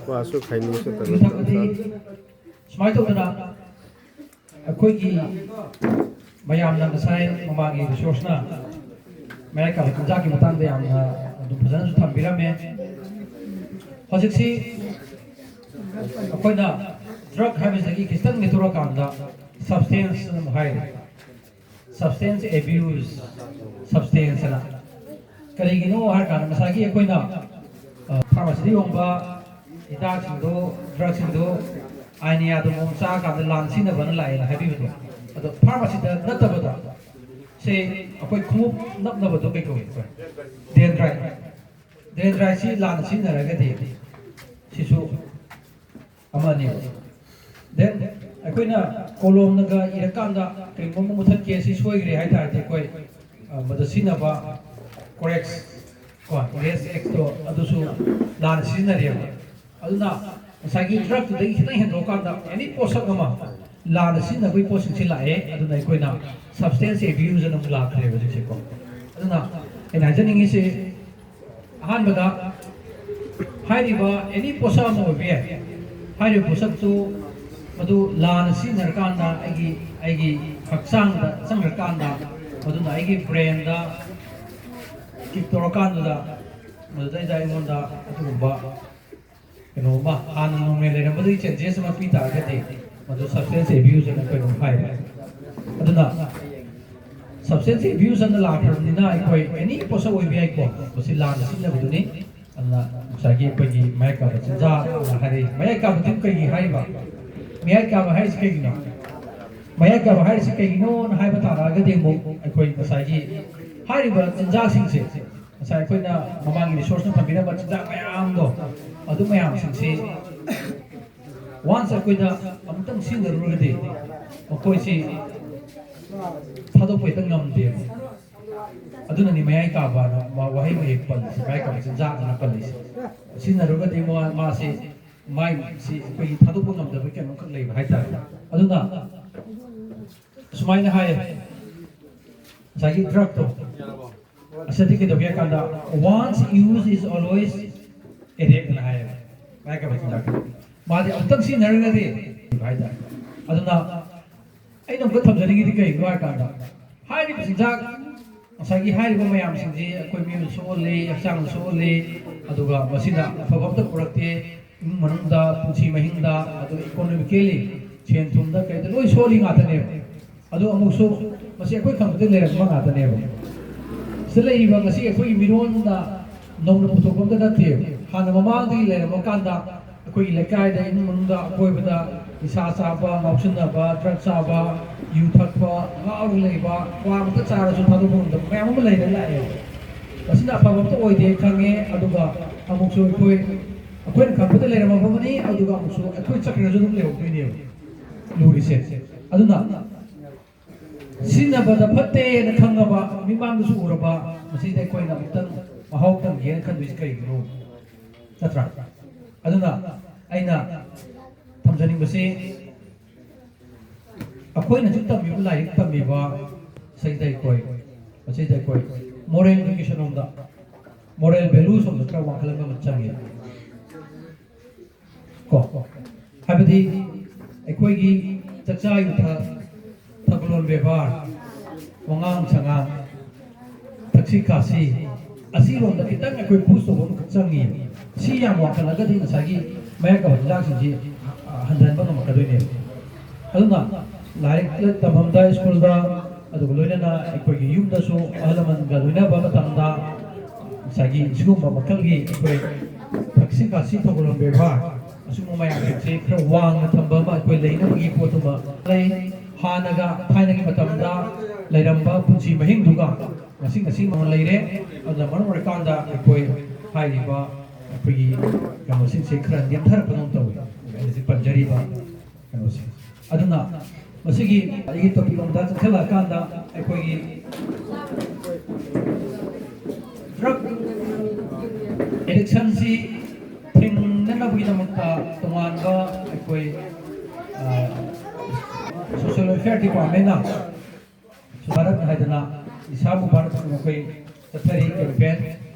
kuasa khaini sa talab smai to na akhoi ki mayam na sai mamagi resource na मैं कल कुछ जाके मतंग दे हम दुपहर से थम बिरा में हजिक सी कोई ना ड्रग है में सकी किस्तन में थोड़ा काम दा substance मुहाइर substance abuse substance ना करेगी नो हर कारण में सकी कोई ना फार्मेसी होगा इताक सिंधु ड्रग सिंधु आइनिया तो मुंसा का लांसी न बन लाए है भी तो फार्मेसी दा न तब दा से अकोई खूब नब नब तो के को ꯗ꯭ꯔꯥꯏꯁꯤ ꯂꯥꯟꯅ ꯁꯤꯖꯤꯟꯅꯔꯒꯗꯤ ꯁꯤꯁꯨ ꯑꯃꯅꯤ ꯗꯦꯟ ꯑꯩꯈꯣꯏꯅ ꯀꯣꯂꯣꯝꯅꯒ ꯏꯔꯀꯥꯟꯗ ꯀꯔꯤꯒꯨꯝꯕ ꯑꯃ ꯃꯨꯊꯠꯀꯦ ꯁꯤ ꯁꯣꯏꯈ꯭ꯔꯦ ꯍꯥꯏꯇꯥꯔꯗꯤ ꯑꯩꯈꯣꯏ ꯃꯗ ꯁꯤꯖꯤꯟꯅꯕ ꯀꯣꯔꯦꯛꯁ ꯀꯣ ꯏꯔꯦꯁ ꯑꯦꯛꯁꯇꯣ ꯑꯗꯨꯁꯨ ꯂꯥꯟꯅ ꯁꯤꯖꯤꯟꯅꯔꯦꯕ ꯑꯗꯨꯅ ꯉꯁꯥꯏꯒꯤ ꯗ꯭ꯔꯒꯇꯨꯗꯒꯤ ꯈꯤꯇꯪ ꯍꯦꯟꯗꯣꯛꯑꯀꯥꯟꯗ ꯑꯦꯅꯤ ꯄꯣꯠꯁꯛ ꯑꯃ ꯂꯥꯟꯅ ꯁꯤꯖꯤꯟꯅꯕꯒꯤ ꯄꯣꯠꯁꯤꯡꯁꯤ ꯂꯥꯛꯑꯦ ꯑꯗꯨꯅ ꯑꯩꯈꯣꯏꯅ ꯁꯕꯁꯇꯦꯟꯁ ꯑꯦꯕ꯭ꯌꯨꯖ ꯑꯃꯨꯛ ꯂꯥꯛꯈ꯭ꯔꯦꯕ ꯍꯧꯖꯤꯛꯁꯦꯀꯣ ꯑꯗꯨꯅ ꯑꯩꯅ ꯍꯥꯏꯖꯅꯤꯡꯉꯤꯁꯤ ꯑꯍꯥꯟꯕꯗ ꯍꯥꯏꯔꯤꯕ ꯑꯦꯅꯤ ꯄꯣꯠꯁꯛ ꯑꯃ ꯑꯣꯏꯕ ꯌꯥꯏ ꯍꯥꯏꯔꯤꯕ ꯄꯣꯠꯁꯛꯇꯨ ꯃꯗꯨ ꯂꯥꯟꯅ ꯁꯤꯖꯤꯟꯅꯔꯀꯥꯟꯗ ꯑꯩꯒꯤ ꯍꯛꯆꯥꯡꯗ ꯆꯪꯈ꯭ꯔꯀꯥꯟꯗ ꯃꯗꯨꯅ ꯑꯩꯒꯤ ꯕ꯭ꯔꯦꯟꯗ ꯀꯤꯛ ꯇꯧꯔꯀꯥꯟꯗꯨꯗ ꯃꯗꯨꯗꯩꯗ ꯑꯩꯉꯣꯟꯗ ꯑꯗꯨꯒꯨꯝꯕ ꯀꯩꯅꯣꯝꯃ ꯍꯥꯟꯅ ꯅꯣꯔꯃꯦꯜ ꯂꯩꯔꯝꯕꯗꯒꯤ ꯆꯦꯟꯖꯦꯁ ꯑꯃ ꯄꯤ ꯇꯥꯔꯒꯗꯤ ꯃꯗꯨ ꯁꯕꯁꯇꯦꯟꯁ ꯑꯦꯕ꯭ꯌꯨꯖ ꯑꯅ ꯑꯩꯈꯣꯏ ꯑꯗꯨꯝ ꯍꯥꯏꯔꯦ ꯑꯗꯨꯅ ꯁꯕꯁꯇꯦꯟꯁ ꯑꯦꯕ꯭ꯌꯨꯖ ꯑꯅ ꯂꯥꯛꯈ꯭ꯔꯕꯅꯤꯅ ꯑꯩꯈꯣꯏ ꯑꯦꯅꯤ ꯄꯣꯠꯁꯛ ꯑꯣꯏꯕ ꯌꯥꯏꯀꯣ ꯃꯁꯤ ꯂꯥꯟꯅ ꯁꯤꯖꯤꯟꯅꯕꯗꯨꯅꯤ ꯑꯗꯨꯅ ꯉꯁꯥꯏꯒꯤ ꯑꯩꯈꯣꯏꯒꯤ ꯃꯌꯥꯏ ꯀꯥꯕ ꯆꯤꯟꯖꯥꯛ ꯍꯥꯏꯔꯛꯏ ꯃꯌꯥꯏ ꯀꯥꯕꯗꯨ ꯀꯩꯒꯤ ꯍꯥꯏꯔꯤꯕ ꯃꯌꯥꯏ ꯀꯥꯕ ꯍꯥꯏꯔꯤꯁꯤ ꯀꯩꯒꯤꯅꯣ ꯃꯌꯥꯏ ꯀꯥꯕ ꯍꯥꯏꯔꯤꯁꯤ ꯀꯩꯒꯤꯅꯣꯅ ꯍꯥꯏꯕ ꯇꯥꯔꯛꯑꯒꯗꯤ ꯑꯃꯨꯛ ꯑꯩꯈꯣꯏ ꯉꯁꯥꯏꯒꯤ ꯍꯥꯏꯔꯤꯕ ꯆꯤꯟꯖꯥꯛꯁꯤꯡꯁꯦ ꯉꯁꯥꯏ ꯑꯩꯈꯣꯏꯅ ꯃꯃꯥꯡꯒꯤ ꯔꯤꯁꯣꯔꯁꯅ ꯊꯝꯕꯤꯔꯝꯕ ꯆꯤꯟꯖꯥꯛ ꯃꯌꯥꯝꯗꯣ ꯑꯗꯨ ꯃꯌꯥꯝꯁꯤꯡꯁꯤ ꯋꯥꯟꯁ ꯑꯩꯈꯣꯏꯗ ꯑꯃꯨꯛꯇꯪ ꯁꯤꯖꯤꯟꯅꯔꯨꯔꯒꯗꯤ ꯃꯈꯣꯏꯁꯤ ꯊꯥꯗꯣꯛꯄ ꯍꯦꯛꯇ ꯉꯝꯗꯦꯕ ꯑꯗꯨꯅꯅꯤ ꯃꯌꯥꯏ ꯀꯥꯕꯅ ꯋꯥꯍꯩ ꯃꯌꯦꯛ ꯄꯜꯂꯤꯁꯤ ꯃꯌꯥꯏ ꯀꯥꯕ ꯆꯤꯟꯖꯥꯛꯅ ꯄꯜꯂꯤꯁꯤ ꯁꯤꯖꯤꯟꯅꯔꯨꯔꯒꯗꯤ ꯃꯥꯁꯤ ꯃꯥꯏꯁꯤ ꯑꯩꯈꯣꯏꯒꯤ ꯊꯥꯗꯣꯛꯄ ꯉꯝꯗꯕꯒꯤ ꯀꯩꯅꯣꯝꯈꯛ ꯂꯩꯕ ꯍꯥꯏꯇꯥꯔꯦ ꯑꯗꯨꯅ ꯁꯨꯃꯥꯏꯅ ꯍꯥꯏꯌꯦ ꯉꯁꯥꯏꯒꯤ ꯗ꯭ꯔꯒꯇꯣ ꯑꯁꯤꯗꯤ ꯀꯩꯗꯧꯒꯦ ꯍꯥꯏ ꯀꯥꯟꯗ once used is always addictꯅ ꯍꯥꯏꯌꯦꯕ ꯃꯌꯥꯏ ꯀꯥꯕ ꯆꯤꯟꯖꯥꯛꯇꯣ ꯃꯥꯗꯤ ꯑꯃꯨꯛꯇꯪ ꯁꯤꯖꯤꯟꯅꯔꯒꯗꯤ ꯍꯥꯏꯇꯥꯔꯦ ꯑꯗꯨꯅ ꯑꯩꯅ ꯑꯃꯨꯛꯀ ꯊꯝꯖꯅꯤꯡꯉꯤꯗꯤ ꯀꯩꯒꯤꯅꯣ ꯍꯥꯏ ꯀꯥꯟꯗ ꯍꯥꯏꯔꯤꯕ ꯆꯤꯟꯖꯥꯛ ꯉꯁꯥꯏꯒꯤ ꯍꯥꯏꯔꯤꯕ ꯃꯌꯥꯝꯁꯤꯡꯁꯤ ꯑꯩꯈꯣꯏ ꯃꯤꯑꯣꯏꯕꯗ ꯁꯣꯛꯍꯜꯂꯤ ꯍꯛꯆꯥꯡꯗ ꯁꯣꯛꯍꯜꯂꯤ ꯑꯗꯨꯒ ꯃꯁꯤꯅ ꯑꯐꯕ ꯑꯝꯇ ꯄꯨꯔꯛꯇꯦ ꯏꯃꯨꯡ ꯃꯅꯨꯡꯗ ꯄꯨꯟꯁꯤ ꯃꯍꯤꯡꯗ ꯑꯗꯨꯒ ꯏꯀꯣꯅꯣꯃꯤꯀꯦꯜꯂꯤ ꯁꯦꯟ ꯊꯨꯝꯗ ꯀꯩꯗ ꯂꯣꯏ ꯁꯣꯜꯂꯤ ꯉꯥꯛꯇꯅꯦꯕ ꯑꯗꯣ ꯑꯃꯨꯛꯁꯨ ꯃꯁꯤ ꯑꯩꯈꯣꯏ ꯈꯪꯕꯗ ꯂꯩꯔꯛꯄ ꯉꯥꯛꯇꯅꯦꯕ ꯁꯤꯗ ꯂꯩꯔꯤꯕ ꯉꯁꯤ ꯑꯩꯈꯣꯏꯒꯤ ꯃꯤꯔꯣꯟꯗ ꯅꯧꯅ ꯄꯨꯊꯣꯛꯄ ꯑꯝꯇ ꯅꯠꯇꯦꯕ ꯍꯥꯟꯅ ꯃꯃꯥꯡꯗꯒꯤ ꯂꯩꯔꯝꯕ ꯀꯥꯟꯗ ꯑꯩꯈꯣꯏꯒꯤ ꯂꯩꯀꯥꯏꯗ ꯏꯃꯨꯡ ꯃꯅꯨꯡꯗ ꯑꯀꯣꯏꯕꯗ ꯅꯤꯁꯥ ꯆꯥꯕ ꯉꯥꯎꯁꯤꯟꯅꯕ ꯗ꯭ꯔꯒ ꯆꯥꯕ ꯌꯨ ꯊꯛꯄ ꯉꯥꯎꯔꯒ ꯂꯩꯕ ꯀ꯭ꯋꯥꯃꯛꯇ ꯆꯥꯔꯁꯨ ꯊꯥꯗꯣꯛꯄ ꯉꯝꯗꯕ ꯃꯌꯥꯝ ꯑꯃ ꯂꯩꯔ ꯂꯥꯛꯑꯦꯕ ꯃꯁꯤꯅ ꯑꯐꯕ ꯑꯝꯇ ꯑꯣꯏꯗꯦ ꯈꯪꯉꯦ ꯑꯗꯨꯒ ꯑꯃꯨꯛꯁꯨ ꯑꯩꯈꯣꯏꯅ ꯈꯪꯕꯗ ꯂꯩꯔꯝꯃꯕꯅꯤ ꯑꯗꯨꯒ ꯑꯃꯨꯛꯁꯨ ꯑꯩꯈꯣꯏ ꯆꯠꯈ꯭ꯔꯁꯨ ꯑꯗꯨꯝ ꯂꯩꯍꯧꯗꯣꯏꯅꯦꯕ ꯂꯨꯔꯤꯁꯦ ꯑꯗꯨꯅ ꯁꯤꯖꯤꯟꯅꯕꯗ ꯐꯠꯇꯦꯅ ꯈꯪꯉꯕ ꯃꯤꯃꯥꯡꯗꯁꯨ ꯎꯔꯕ ꯃꯁꯤꯗ ꯑꯩꯈꯣꯏꯅ ꯑꯃꯨꯛꯇꯪ ꯃꯍꯥꯎ ꯇꯪꯒꯦꯅ ꯈꯟꯗꯣꯏꯁꯤ ꯀꯩꯒꯤꯅꯣ ꯅꯠꯇ꯭ꯔꯥ ꯑꯗꯨꯅ ꯑꯩꯅ ꯊꯝꯖꯅꯤꯡꯕꯁꯤ ꯑꯩꯈꯣꯏꯅ ꯍꯧꯖꯤꯛ ꯇꯝꯃꯤꯕ ꯂꯥꯏꯔꯤꯛ ꯇꯝꯃꯤꯕ ꯃꯁꯤꯗ ꯑꯩꯈꯣꯏ ꯃꯣꯔꯦꯜ ꯏꯗꯨꯀꯦꯁꯟ ꯂꯣꯝꯗ ꯃꯣꯔꯦꯜ ꯚꯦꯂꯨꯁ ꯂꯣꯝꯗ ꯈꯔ ꯋꯥꯡꯈꯠꯂꯛꯄ ꯑꯃ ꯆꯪꯉꯦ ꯀꯣ ꯍꯥꯏꯕꯗꯤ ꯑꯩꯈꯣꯏꯒꯤ ꯆꯛꯆꯥ ꯌꯨꯊꯛ ꯊꯧꯒꯜꯂꯣꯟ ꯕꯦꯕꯥꯔ ꯋꯥꯉꯥꯡ ꯁꯉꯥꯡ ꯊꯛꯁꯤ ꯈꯥꯁꯤ ꯑꯁꯤꯔꯣꯝꯗ ꯈꯤꯇꯪ ꯑꯩꯈꯣꯏ ꯄꯨꯁ ꯇꯧꯕ ꯑꯃꯈꯛ ꯆꯪꯉꯤ ꯁꯤ ꯌꯥꯝ ꯋꯥꯡꯈꯠꯂꯒꯗꯤ ꯉꯁꯥꯏꯒꯤ ꯃꯌꯥꯏ ꯀꯥꯕ ꯆꯤꯟꯖꯥꯛꯁꯤꯡꯁꯤ ꯍꯟꯊꯍꯟꯕ ꯉꯝꯃꯛꯀꯗꯣꯏꯅꯦꯕ ꯑꯗꯨꯅ ꯂꯥꯏꯔꯤꯛ ꯇꯝꯐꯝꯗ ꯁ꯭ꯀꯨꯜꯗ ꯑꯗꯨꯒ ꯂꯣꯏꯅꯅ ꯑꯩꯈꯣꯏꯒꯤ ꯌꯨꯝꯗꯁꯨ ꯑꯍꯜ ꯂꯃꯟꯒ ꯂꯣꯏꯅꯕ ꯃꯇꯝꯗ ꯉꯁꯥꯏꯒꯤ ꯁꯤꯒꯨꯝꯕ ꯃꯈꯜꯒꯤ ꯑꯩꯈꯣꯏ ꯊꯛꯁꯤ ꯈꯥꯁꯤ ꯊꯧꯒꯜꯂꯣꯟ ꯕꯦꯕꯥꯔ ꯑꯁꯤꯒꯨꯝꯕ ꯃꯌꯥꯝꯁꯤꯡꯁꯤ ꯈꯔ ꯋꯥꯡꯅ ꯊꯝꯕ ꯑꯃ ꯑꯩꯈꯣꯏ ꯂꯩꯅꯕꯒꯤ ꯄꯣꯠꯇꯨꯃ ꯂꯩ ꯍꯥꯟꯅꯒ ꯊꯥꯏꯅꯒꯤ ꯃꯇꯝꯗ ꯂꯩꯔꯝꯕ ꯄꯨꯟꯁꯤ ꯃꯍꯤꯡꯗꯨꯒ ꯉꯁꯤ ꯂꯩꯔꯦ ꯑꯗꯨꯅ ꯃꯔꯝ ꯑꯣꯏꯔꯀꯥꯟꯗ ꯑꯩꯈꯣꯏ ꯍꯥꯏꯔꯤꯕ ꯑꯩꯈꯣꯏꯒꯤ ꯀꯩꯅꯣꯁꯤꯡꯁꯦ ꯈꯔ ꯅꯦꯝꯊꯔꯛꯄꯗꯧ ꯇꯧꯋꯤ ꯑꯩꯅ ꯍꯧꯖꯤꯛ ꯄꯟꯖꯔꯤꯕ ꯀꯩꯅꯣꯁꯦ ꯑꯗꯨꯅ ꯃꯁꯤꯒꯤ ꯑꯩꯒꯤ ꯇꯣꯄꯤꯛ ꯑꯃꯗ ꯆꯠꯊꯔꯛꯑꯀꯥꯟꯗ ꯑꯩꯈꯣꯏꯒꯤ ꯗ꯭ꯔꯒ ꯑꯦꯗꯤꯛꯁꯟꯁꯤ ꯊꯤꯡꯅꯅꯕꯒꯤꯗꯃꯛꯇ ꯇꯣꯉꯥꯟꯕ ꯑꯩꯈꯣꯏ ꯁꯣꯁꯤꯌꯦꯜ ꯋꯦꯜꯐꯤꯌꯔ ꯗꯤꯄꯥꯔꯠꯃꯦꯟꯅ ꯚꯥꯔꯠ ꯍꯥꯏꯗꯅ ꯏꯁꯥꯕꯨ ꯚꯥꯔꯠ ꯑꯩꯈꯣꯏ ꯆꯠꯊꯔꯤ ꯀꯦꯝꯄꯦꯟ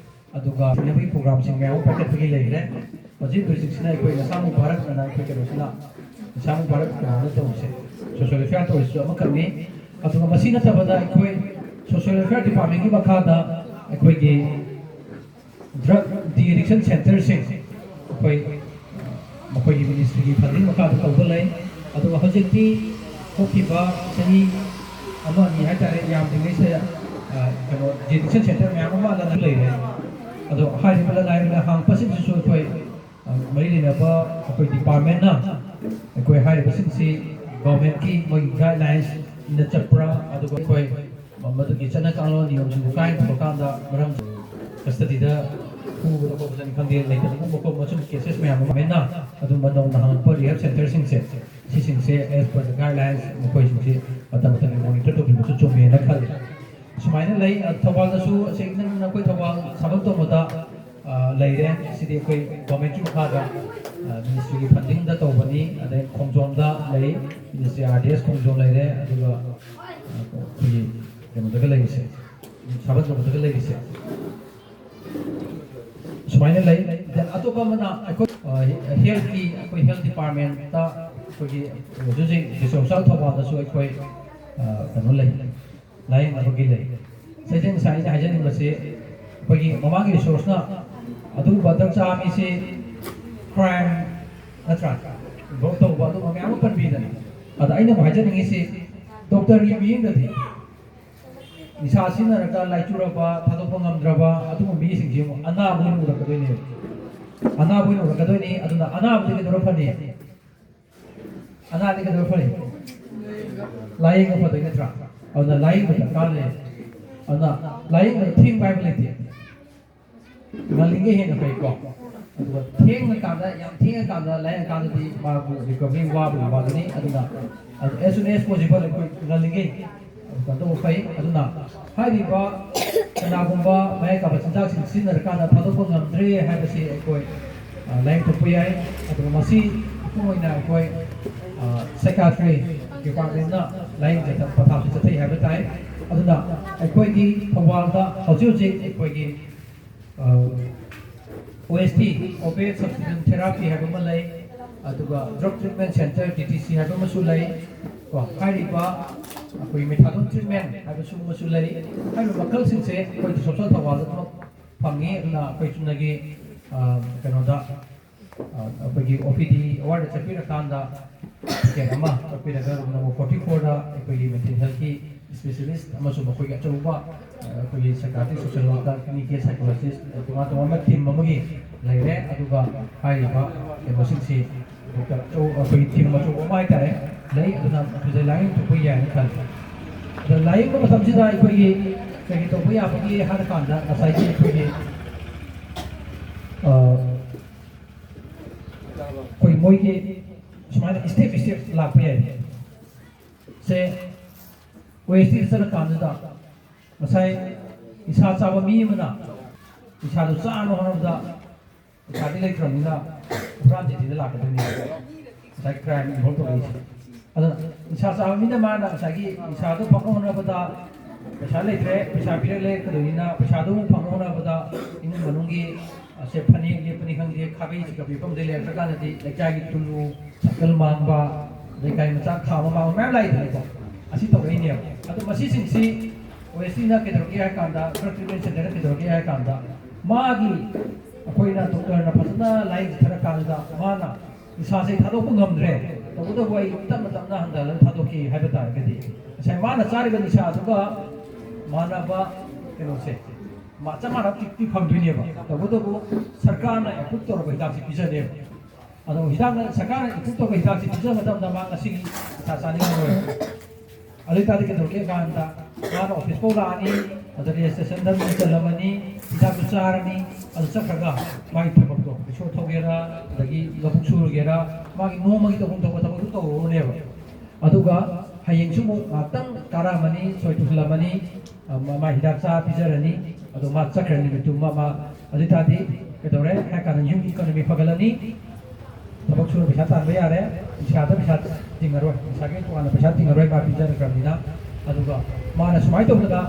ꯑꯗꯨꯒ ꯊꯤꯡꯅꯕꯒꯤ ꯄ꯭ꯔꯣꯒ꯭ꯔꯥꯝꯁꯤꯡ ꯃꯌꯥꯝ ꯑꯃ ꯄꯥꯏꯈꯠꯄꯒꯤ ꯂꯩꯈ꯭ꯔꯦ ꯍꯧꯖꯤꯛꯁꯤꯅ ꯑꯩꯈꯣꯏ ꯅꯁꯥꯃꯨ ꯚꯥꯔꯠꯅ ꯑꯩꯈꯣꯏ ꯀꯩꯅꯣꯁꯤꯅ ꯅꯁꯥꯃꯨ ꯚꯥꯔꯠ ꯀꯩꯅꯣꯗ ꯇꯧꯔꯤꯁꯦ ꯁꯣꯁꯤꯌꯦꯜ ꯋꯦꯜꯐꯤꯌꯔ ꯇꯧꯔꯤꯁꯤꯁꯨ ꯑꯃꯈꯛꯅꯤ ꯑꯗꯨꯒ ꯃꯁꯤ ꯅꯠꯇꯕꯗ ꯑꯩꯈꯣꯏ ꯁꯣꯁꯤꯌꯦꯜ ꯋꯦꯜꯐꯤꯌꯔ ꯗꯤꯄꯥꯔꯠꯃꯦꯟꯒꯤ ꯃꯈꯥꯗ ꯑꯩꯈꯣꯏꯒꯤ ꯗ꯭ꯔꯒ ꯗꯤ ꯑꯦꯗꯤꯛꯁꯟ ꯁꯦꯟꯇꯔꯁꯤꯡ ꯃꯈꯣꯏꯒꯤ ꯃꯤꯅꯤꯁꯇ꯭ꯔꯤꯒꯤ ꯐꯟꯗꯤꯡ ꯃꯈꯥꯗ ꯇꯧꯕ ꯂꯩ ꯑꯗꯨꯒ ꯍꯧꯖꯤꯛꯇꯤ ꯊꯣꯛꯈꯤꯕ ꯆꯍꯤ ꯑꯃ ꯑꯅꯤ ꯍꯥꯏꯇꯥꯔꯦ ꯌꯥꯝꯗ꯭ꯔꯤꯉꯩꯁꯤꯗ ꯀꯩꯅꯣ ꯗꯤ ꯑꯦꯗꯤꯛꯁꯟ ꯁꯦꯟꯇꯔ ꯃꯌꯥꯝ ꯑꯃ ꯂꯅꯥꯏ ꯂꯩꯔꯦ ꯑꯗꯣ ꯍꯥꯏꯔꯤꯕ ꯂꯅꯥꯏ ꯍꯥꯡꯕꯁꯤꯡꯁꯤꯁꯨ ꯑꯩꯈꯣꯏ ꯃꯔꯤ ꯂꯩꯅꯕ ꯑꯩꯈꯣꯏ ꯗꯤꯄꯥꯔꯠꯃꯦꯟꯅ ꯑꯩꯈꯣꯏ ꯍꯥꯏꯔꯤꯕꯁꯤꯡꯁꯤ ꯒꯚꯔꯟꯃꯦꯟꯠꯀꯤ ꯃꯣꯏꯒꯤ ꯒꯥꯏꯗꯂꯥꯏꯟꯁꯅ ꯆꯠꯄ꯭ꯔꯥ ꯑꯗꯨꯒ ꯑꯩꯈꯣꯏ ꯃꯗꯨꯒꯤ ꯆꯠꯅ ꯀꯥꯡꯂꯣꯟ ꯅꯤꯌꯣꯝꯁꯤꯡꯕꯨ ꯀꯥꯏꯅ ꯇꯧꯔꯀꯥꯟꯗ ꯃꯔꯝ ꯀꯁꯇꯗꯤꯗ ꯐꯨꯕꯗ ꯈꯣꯠꯄꯗꯅꯤ ꯈꯪꯗꯦ ꯂꯩꯇꯕꯒꯨꯝꯕ ꯈꯣꯠꯄ ꯁꯨꯝ ꯀꯦꯁꯦꯁ ꯃꯌꯥꯝ ꯑꯃ ꯃꯦꯟꯅ ꯑꯗꯨꯝꯕ ꯅꯧꯅ ꯍꯥꯡꯉꯛꯄ ꯔꯤꯍꯦꯕ ꯁꯦꯟꯇꯔꯁꯤꯡꯁꯦ ꯁꯤꯁꯤꯡꯁꯦ ꯑꯦꯁ ꯄꯔ ꯗ ꯒꯥꯏꯗꯂꯥꯏꯟꯁ ꯃꯈꯣꯏꯁꯤꯡꯁꯤ ꯃꯇꯝ ꯃꯇꯝꯒꯤ ꯃꯣꯅꯤꯇꯔ ꯇꯧꯕꯤꯕꯁꯨ ꯆꯨꯝꯃꯦꯅ ꯈꯜꯂꯤ ꯁꯨꯃꯥꯏꯅ ꯂꯩ ꯊꯧꯕꯥꯜꯗꯁꯨ ꯅꯪꯅ ꯑꯩꯈꯣꯏ ꯊꯧꯕꯥꯜ ꯁꯥꯕꯝꯇꯣꯡꯕꯗ ꯂꯩꯔꯦ ꯁꯤꯗꯤ ꯑꯩꯈꯣꯏ ꯒꯣꯔꯃꯦꯟꯀꯤ ꯃꯈꯥꯗ ꯃꯤꯅꯤꯁꯇ꯭ꯔꯤꯒꯤ ꯐꯟꯗꯤꯡꯗ ꯇꯧꯕꯅꯤ ꯑꯗꯩ ꯈꯣꯡꯖꯣꯝꯗ ꯂꯩ ꯃꯤꯅꯤꯁꯇ꯭ꯔꯤ RDS ꯈꯣꯡꯖꯣꯝ ꯂꯩꯔꯦ ꯑꯗꯨꯒ ꯑꯩꯈꯣꯏꯒꯤ ꯀꯩꯅꯣꯗꯒ ꯂꯩꯔꯤꯁꯦ ꯁꯥꯕꯝꯇꯣꯡꯕꯗꯒ ꯂꯩꯔꯤꯁꯦ ꯁꯨꯃꯥꯏꯅ ꯂꯩ ꯗꯦꯟ ꯑꯇꯣꯞꯄ ꯑꯃꯅ ꯑꯩꯈꯣꯏ ꯍꯦꯜꯊꯀꯤ ꯑꯩꯈꯣꯏ ꯍꯦꯜꯊ ꯗꯤꯄꯥꯔꯠꯃꯦꯟꯇ ꯑꯩꯈꯣꯏꯒꯤ ꯍꯧꯖꯤꯛ ꯍꯣꯁꯄꯤꯇꯥꯜ ꯊꯧꯕꯥꯜꯗꯁꯨ ꯑꯩꯈꯣꯏ ꯀꯩꯅꯣ ꯂꯩ ꯂꯥꯌꯦꯡꯅꯕꯒꯤ ꯂꯩ ꯁꯤꯁꯦ ꯉꯁꯥꯏ ꯑꯩꯅ ꯍꯥꯏꯖꯅꯤꯡꯕꯁꯤ ꯑꯩꯈꯣꯏꯒꯤ ꯃꯃꯥꯡꯒꯤ ꯔꯤꯁꯣꯔꯁꯅ ꯑꯗꯨꯒꯨꯝꯕ ꯗ꯭ꯔꯛ ꯆꯥꯕ ꯃꯤꯁꯤ ꯀ꯭ꯔꯥꯏꯝ ꯅꯠꯇ꯭ꯔꯥ ꯏꯟꯚꯣꯜቭ ꯇꯧꯕ ꯑꯗꯨꯒꯨꯝꯕ ꯃꯌꯥꯝ ꯑꯃ ꯄꯟꯕꯤꯗꯅ ꯑꯗ ꯑꯩꯅ ꯑꯃꯨꯛ ꯍꯥꯏꯖꯅꯤꯡꯉꯤꯁꯤ ꯗꯣꯛꯇꯔꯒꯤ ꯃꯤꯠꯌꯦꯡꯗꯗꯤ ꯅꯤꯁꯥ ꯁꯤꯖꯤꯟꯅꯔꯒ ꯂꯥꯏꯆꯨꯔꯕ ꯊꯥꯗꯣꯛꯄ ꯉꯝꯗ꯭ꯔꯕ ꯑꯗꯨꯒꯨꯝꯕ ꯃꯤꯁꯤꯡꯁꯤ ꯑꯃꯨꯛ ꯑꯅꯥꯕ ꯑꯣꯏꯅ ꯎꯔꯛꯀꯗꯣꯏꯅꯦꯕ ꯑꯅꯥꯕ ꯑꯣꯏꯅ ꯎꯔꯛꯀꯗꯣꯏꯅꯤ ꯑꯗꯨꯅ ꯑꯅꯥꯕꯗꯤ ꯀꯩꯗꯧꯔ ꯐꯅꯤ ꯑꯅꯥꯕꯗꯤ ꯀꯩꯗꯧꯔ ꯐꯅꯤ ꯂꯥꯏꯌꯦꯡꯕ ꯐꯗꯣꯏ ꯅꯠꯇ꯭ꯔꯥ ꯑꯗꯨꯅ ꯂꯥꯏꯌꯦꯡꯕ ꯗꯔꯀꯥꯔ ꯂꯩ ꯑꯗꯨꯅ ꯂꯥꯏꯌꯦꯡꯕꯗ ꯊꯦꯡꯕ ꯍꯥꯏꯕ ꯂꯩꯇꯦ ꯉꯜꯂꯤꯉꯩ ꯍꯦꯟꯅ ꯐꯩꯀꯣ ꯑꯗꯨꯒ ꯊꯦꯡꯉꯀꯥꯟꯗ ꯌꯥꯝ ꯊꯦꯡꯉꯀꯥꯟꯗ ꯂꯥꯏꯌꯦꯡꯀꯥꯟꯗꯗꯤ ꯃꯥꯕꯨ ꯔꯤꯀꯚꯔꯤ ꯋꯥꯕꯒꯤ ꯋꯥꯗꯨꯅꯤ ꯑꯗꯨꯅ as soon as possible ꯑꯩꯈꯣই ꯉꯜꯂꯤꯉꯩ ꯇꯧꯕ ꯐꯩ ꯑꯗꯨꯅ ꯍꯥꯏꯔꯤꯕ ꯀꯅꯥꯒꯨꯝꯕ ꯃꯌꯥꯏ ꯀꯥꯕ ꯆꯤꯟꯖꯥꯛꯁꯤꯡ ꯁꯤꯖꯤꯟꯅꯔꯀꯥꯟꯗ ꯊꯥꯗꯣꯛꯄ ꯉꯝꯗ꯭ꯔꯦ ꯍꯥꯏꯕꯁꯤ ꯑꯩꯈꯣꯏ ꯂꯥꯏꯌꯦꯡꯊꯣꯛꯄ ꯌꯥꯏ ꯑꯗꯨꯒ ꯃꯁꯤ ꯃꯄꯨꯡ ꯑꯣꯏꯅ ꯑꯩꯈꯣꯏ ꯁꯥꯏꯀꯥꯇ꯭ꯔꯤ ꯗꯤꯄꯥꯔꯠꯃꯦꯟꯠꯅ ꯂꯥꯏꯌꯦꯡ ꯄꯊꯥꯞꯁꯨ ꯆꯠꯊꯩ ꯍꯥꯏꯕ ꯇꯥꯏ ꯑꯗꯨꯅ ꯑꯩꯈꯣꯏꯒꯤ ꯊꯧꯕꯥꯜꯗ ꯍꯧꯖꯤꯛ ꯍꯧꯖꯤꯛ ꯑꯩꯈꯣꯏꯒꯤ OST Opioid Substitution Therapy ꯍꯥꯏꯕ ꯑꯃ ꯂꯩ ꯑꯗꯨꯒ ꯗ꯭ꯔug ꯇ꯭ꯔꯤꯠꯃꯦꯟ ꯁꯦꯟꯇꯔ DTC ꯍꯥꯏꯕ ꯑꯃꯁꯨ ꯂꯩ ꯀꯣ ꯍꯥꯏꯔꯤꯕ ꯑꯩꯈꯣꯏ ꯃꯦꯊꯥꯗꯣꯟ ꯇ꯭ꯔꯤꯠꯃꯦꯟ ꯍꯥꯏꯕꯁꯨ ꯑꯃꯁꯨ ꯂꯩ ꯍꯥꯏꯔꯤꯕ ꯃꯈꯜꯁꯤꯡꯁꯦ ꯑꯩꯈꯣꯏ ꯁꯣꯁꯦꯜ ꯊꯧꯕꯥꯜꯗ ꯑꯗꯨꯃꯛ ꯐꯪꯉꯤ ꯑꯗꯨꯅ ꯑꯩꯈꯣꯏ ꯆꯨꯝꯅꯒꯤ ꯀꯩꯅꯣꯗ ꯑꯩꯈꯣꯏꯒꯤ OPD ꯑꯋꯥꯔꯗ ꯆꯠꯄꯤꯔꯀꯥꯟꯗ ꯇꯤꯀꯦꯠ ꯑꯃ ꯆꯠꯄꯤꯔꯒ ꯔꯨꯝ ꯅꯝꯕꯔ 44ꯗ ꯑꯩꯈꯣꯏꯒꯤ ꯃꯦꯟꯇꯦꯜ ꯍꯦꯜꯊꯀꯤ ꯁ꯭ꯄꯦꯁꯤꯂꯤꯁꯠ ꯑꯃꯁꯨꯡ ꯑꯩꯈꯣꯏꯒꯤ ꯑꯆꯧꯕ ꯑꯩꯈꯣꯏꯒꯤ ꯁꯥꯏꯀꯥꯇ꯭ꯔꯤꯛ ꯁꯣꯁꯤꯌꯦꯜ ꯋꯥꯔꯀꯔ ꯀ꯭ꯂꯤꯅꯤꯀꯦꯜ ꯁꯥꯏꯀꯣꯂꯣꯖꯤꯁꯠ ꯇꯣꯉꯥꯟ ꯇꯣꯉꯥꯟꯕ ꯇꯤꯝ ꯑꯃꯒꯤ ꯂꯩꯔꯦ ꯑꯗꯨꯒ ꯍꯥꯏꯔꯤꯕ ꯀꯩꯅꯣꯁꯤꯡꯁꯤ ꯑꯩꯈꯣꯏꯒꯤ ꯇꯤꯝ ꯑꯆꯧꯕ ꯑꯃ ꯍꯥꯏꯇꯥꯔꯦ ꯂꯩ ꯑꯗꯨꯅ ꯃꯈꯣꯏꯁꯦ ꯂꯥꯏꯌꯦꯡꯊꯣꯛꯄ ꯌꯥꯏꯅ ꯈꯜꯂꯤ ꯑꯗ ꯂꯥꯏꯌꯦꯡꯕ ꯃꯇꯝꯁꯤꯗ ꯑꯩꯈꯣꯏꯒꯤ ꯀꯩ ꯇꯧꯕ ꯌꯥꯕꯒꯦ ꯍꯥꯏꯔ ꯀꯥꯟꯗ ꯉꯁꯥꯏꯒꯤ ꯑꯩꯈꯣꯏꯒꯤ ꯑꯩꯈꯣꯏ ꯃꯣꯏꯒꯤ ꯁꯨꯃꯥꯏꯅ ꯁ꯭ꯇꯦꯞ ꯂꯥꯛꯄ ꯌꯥꯏ ꯁꯦ OSTꯗ ꯆꯠꯂꯀꯥꯟꯗꯨꯗ ꯉꯁꯥꯏ ꯅꯤꯁꯥ ꯆꯥꯕ ꯃꯤ ꯑꯃꯅ ꯅꯤꯁꯥꯗꯨ ꯆꯥꯅꯕ ꯍꯣꯠꯅꯕꯗ ꯄꯩꯁꯥꯗꯤ ꯂꯩꯇ꯭ꯔꯕꯅꯤꯅ ꯍꯨꯔꯥꯟꯖꯤꯗ ꯂꯥꯛꯀꯗꯣꯏꯅꯤ ꯉꯁꯥꯏ ꯀ꯭ꯔꯥꯏꯝ ꯏꯟꯚꯣꯜቭ ꯇꯧꯔꯛꯏꯁꯦ ꯑꯗꯨꯅ ꯅꯤꯁꯥ ꯆꯥꯕ ꯃꯤꯅ ꯃꯥꯅ ꯉꯁꯥꯏꯒꯤ ꯅꯤꯁꯥꯗꯨ ꯐꯪꯅꯕ ꯍꯣꯠꯅꯕꯗ ꯄꯩꯁꯥ ꯂꯩꯇ꯭ꯔꯦ ꯄꯩꯁꯥ ꯄꯤꯔꯛ ꯂꯩꯔꯛꯀꯗꯣꯏꯅꯤ나 ꯄꯩꯁꯥꯗꯨ ꯐꯪꯅꯕ ꯍꯣꯠꯅꯕꯗ ꯏꯃꯨꯡ ꯃꯅꯨꯡꯒꯤ ꯁꯦ ꯐꯅꯦꯛ ꯌꯦꯛꯄꯅꯤ ꯈꯪꯗꯦ ꯈꯥꯕꯩ ꯄꯤꯐꯝꯗꯩ ꯂꯩꯔꯛꯇ꯭ꯔꯀꯥꯟꯗꯗꯤ ꯂꯩꯀꯥꯏꯒꯤ ꯇꯨꯂꯨ ꯁꯥꯏꯀꯜ ꯃꯥꯡꯕ ꯂꯩꯀꯥꯏ ꯃꯆꯥ ꯊꯥꯕ ꯃꯥꯡꯕ ꯃꯌꯥꯝ ꯂꯥꯛꯏꯗꯅꯀꯣ ꯑꯁꯤ ꯇꯧꯔꯛꯏꯅꯦꯕ ꯑꯗꯣ ꯃꯁꯤꯁꯤꯡꯁꯤ OSTꯅ ꯀꯩꯗꯧꯔꯛꯀꯦ ꯍꯥꯏ ꯀꯥꯟꯗ ꯗ꯭ꯔug ꯇ꯭ꯔꯤꯠꯃꯦꯟ ꯁꯦꯟꯇꯔꯅ ꯀꯩꯗꯧꯔꯛꯀꯦ ꯍꯥꯏ ꯀꯥꯟꯗ ꯃꯥꯒꯤ ꯑꯩꯈꯣꯏꯅ ꯗꯣꯛꯇꯔꯅ ꯐꯖꯅ ꯂꯥꯏꯌꯦꯡꯊꯔ ꯀꯥꯟꯗ ꯃꯥꯅ ꯅꯤꯁꯥꯁꯦ ꯊꯥꯗꯣꯛꯄ ꯉꯝꯗ꯭ꯔꯦ ꯇꯧꯕꯇꯕꯨ ꯑꯩ ꯇꯞꯅ ꯇꯞꯅ ꯍꯟꯊꯍꯜꯂꯒ ꯊꯥꯗꯣꯛꯈꯤ ꯍꯥꯏꯕ ꯇꯥꯔꯒꯗꯤ ꯉꯁꯥꯏ ꯃꯥꯅ ꯆꯥꯔꯤꯕ ꯅꯤꯁꯥꯗꯨꯒ ꯃꯥꯟꯅꯕ ꯀꯩꯅꯣꯁꯦ ꯆꯞ ꯃꯥꯟꯅꯕ ꯐꯪꯗꯣꯏꯅꯦꯕ ꯇꯧꯕꯇꯕꯨ ꯁꯔꯀꯥꯔꯅ ꯑꯦꯄ꯭ꯔꯨꯞ ꯇꯧꯔꯕ ꯍꯤꯗꯥꯛꯁꯤ ꯄꯤꯖꯅꯦꯕ ꯑꯗꯣ ꯍꯤꯗꯥꯛꯅ ꯁꯔꯀꯥꯔꯅ ꯑꯦꯄ꯭ꯔꯨꯞ ꯇꯧꯔꯕ ꯍꯤꯗꯥꯛꯁꯤ ꯄꯤꯖꯕ ꯃꯇꯝꯗ ꯃꯥ ꯉꯁꯤꯒꯤ ꯅꯤꯁꯥ ꯆꯥꯅꯤꯡꯉꯔꯣꯏ ꯑꯗꯨ ꯑꯣꯏꯇꯥꯔꯗꯤ ꯀꯩꯗꯧꯔꯛꯀꯦ ꯀꯥꯟꯗ ꯃꯥꯅ ꯑꯣꯐꯤꯁ ꯐꯥꯎ ꯂꯥꯛꯑꯅꯤ ꯑꯗ ꯔꯦꯖꯤꯁꯇ꯭ꯔꯦꯁꯟꯗ ꯃꯤꯡ ꯆꯜꯂꯝꯃꯅꯤ ꯍꯤꯗꯥꯛꯇꯨ ꯆꯥꯔꯅꯤ ꯑꯗꯨ ꯆꯠꯈ꯭ꯔꯒ ꯃꯥꯒꯤ ꯊꯕꯛꯇꯣ ꯔꯤꯛꯁꯣ ꯊꯧꯒꯦꯔꯥ ꯑꯗꯒꯤ ꯂꯧꯕꯨꯛ ꯁꯨꯔꯒꯦꯔꯥ ꯃꯥꯒꯤ ꯅꯣꯡꯃꯒꯤ ꯇꯧꯐꯝ ꯊꯣꯛꯄ ꯊꯕꯛꯇꯨ ꯇꯧꯔꯨꯔꯅꯦꯕ ꯑꯗꯨꯒ ꯍꯌꯦꯡꯁꯨ ꯑꯃꯨꯛ ꯉꯥꯛꯇꯪ ꯀꯥꯔꯛꯑꯃꯅꯤ ꯁꯣꯏ ꯇꯨꯁꯤꯜꯂꯝꯃꯅꯤ ꯃꯥ ꯍꯤꯗꯥꯛ ꯆꯥ ꯄꯤꯖꯔꯅꯤ ꯑꯗꯣ ꯃꯥ ꯆꯠꯈ꯭ꯔ ꯅꯨꯃꯤꯠꯇꯨꯃ ꯃꯥ ꯑꯗꯨ ꯑꯣꯏꯇꯥꯔꯗꯤ ꯀꯩꯗꯧꯔꯦ ꯍꯥꯏ ꯀꯥꯟꯗ ꯌꯨꯝꯒꯤ ꯏꯀꯣꯅꯣꯃꯤ ꯐꯒꯠꯂꯅꯤ ꯊꯕꯛ ꯁꯨꯔ ꯄꯩꯁꯥ ꯇꯥꯟꯕ ꯌꯥꯔꯦ ꯏꯁꯥꯗ ꯄꯩꯁꯥ ꯇꯤꯡꯉꯔꯣꯏ ꯏꯁꯥꯒꯤ ꯇꯣꯉꯥꯟꯅ ꯄꯩꯁꯥ ꯇꯤꯡꯉꯔꯣꯏ ꯃꯥ ꯄꯤꯖꯔꯛꯈ꯭ꯔꯕꯅꯤꯅ ꯑꯗꯨꯒ ꯃꯥꯅ ꯁꯨꯃꯥꯏꯅ ꯇꯧꯕꯗ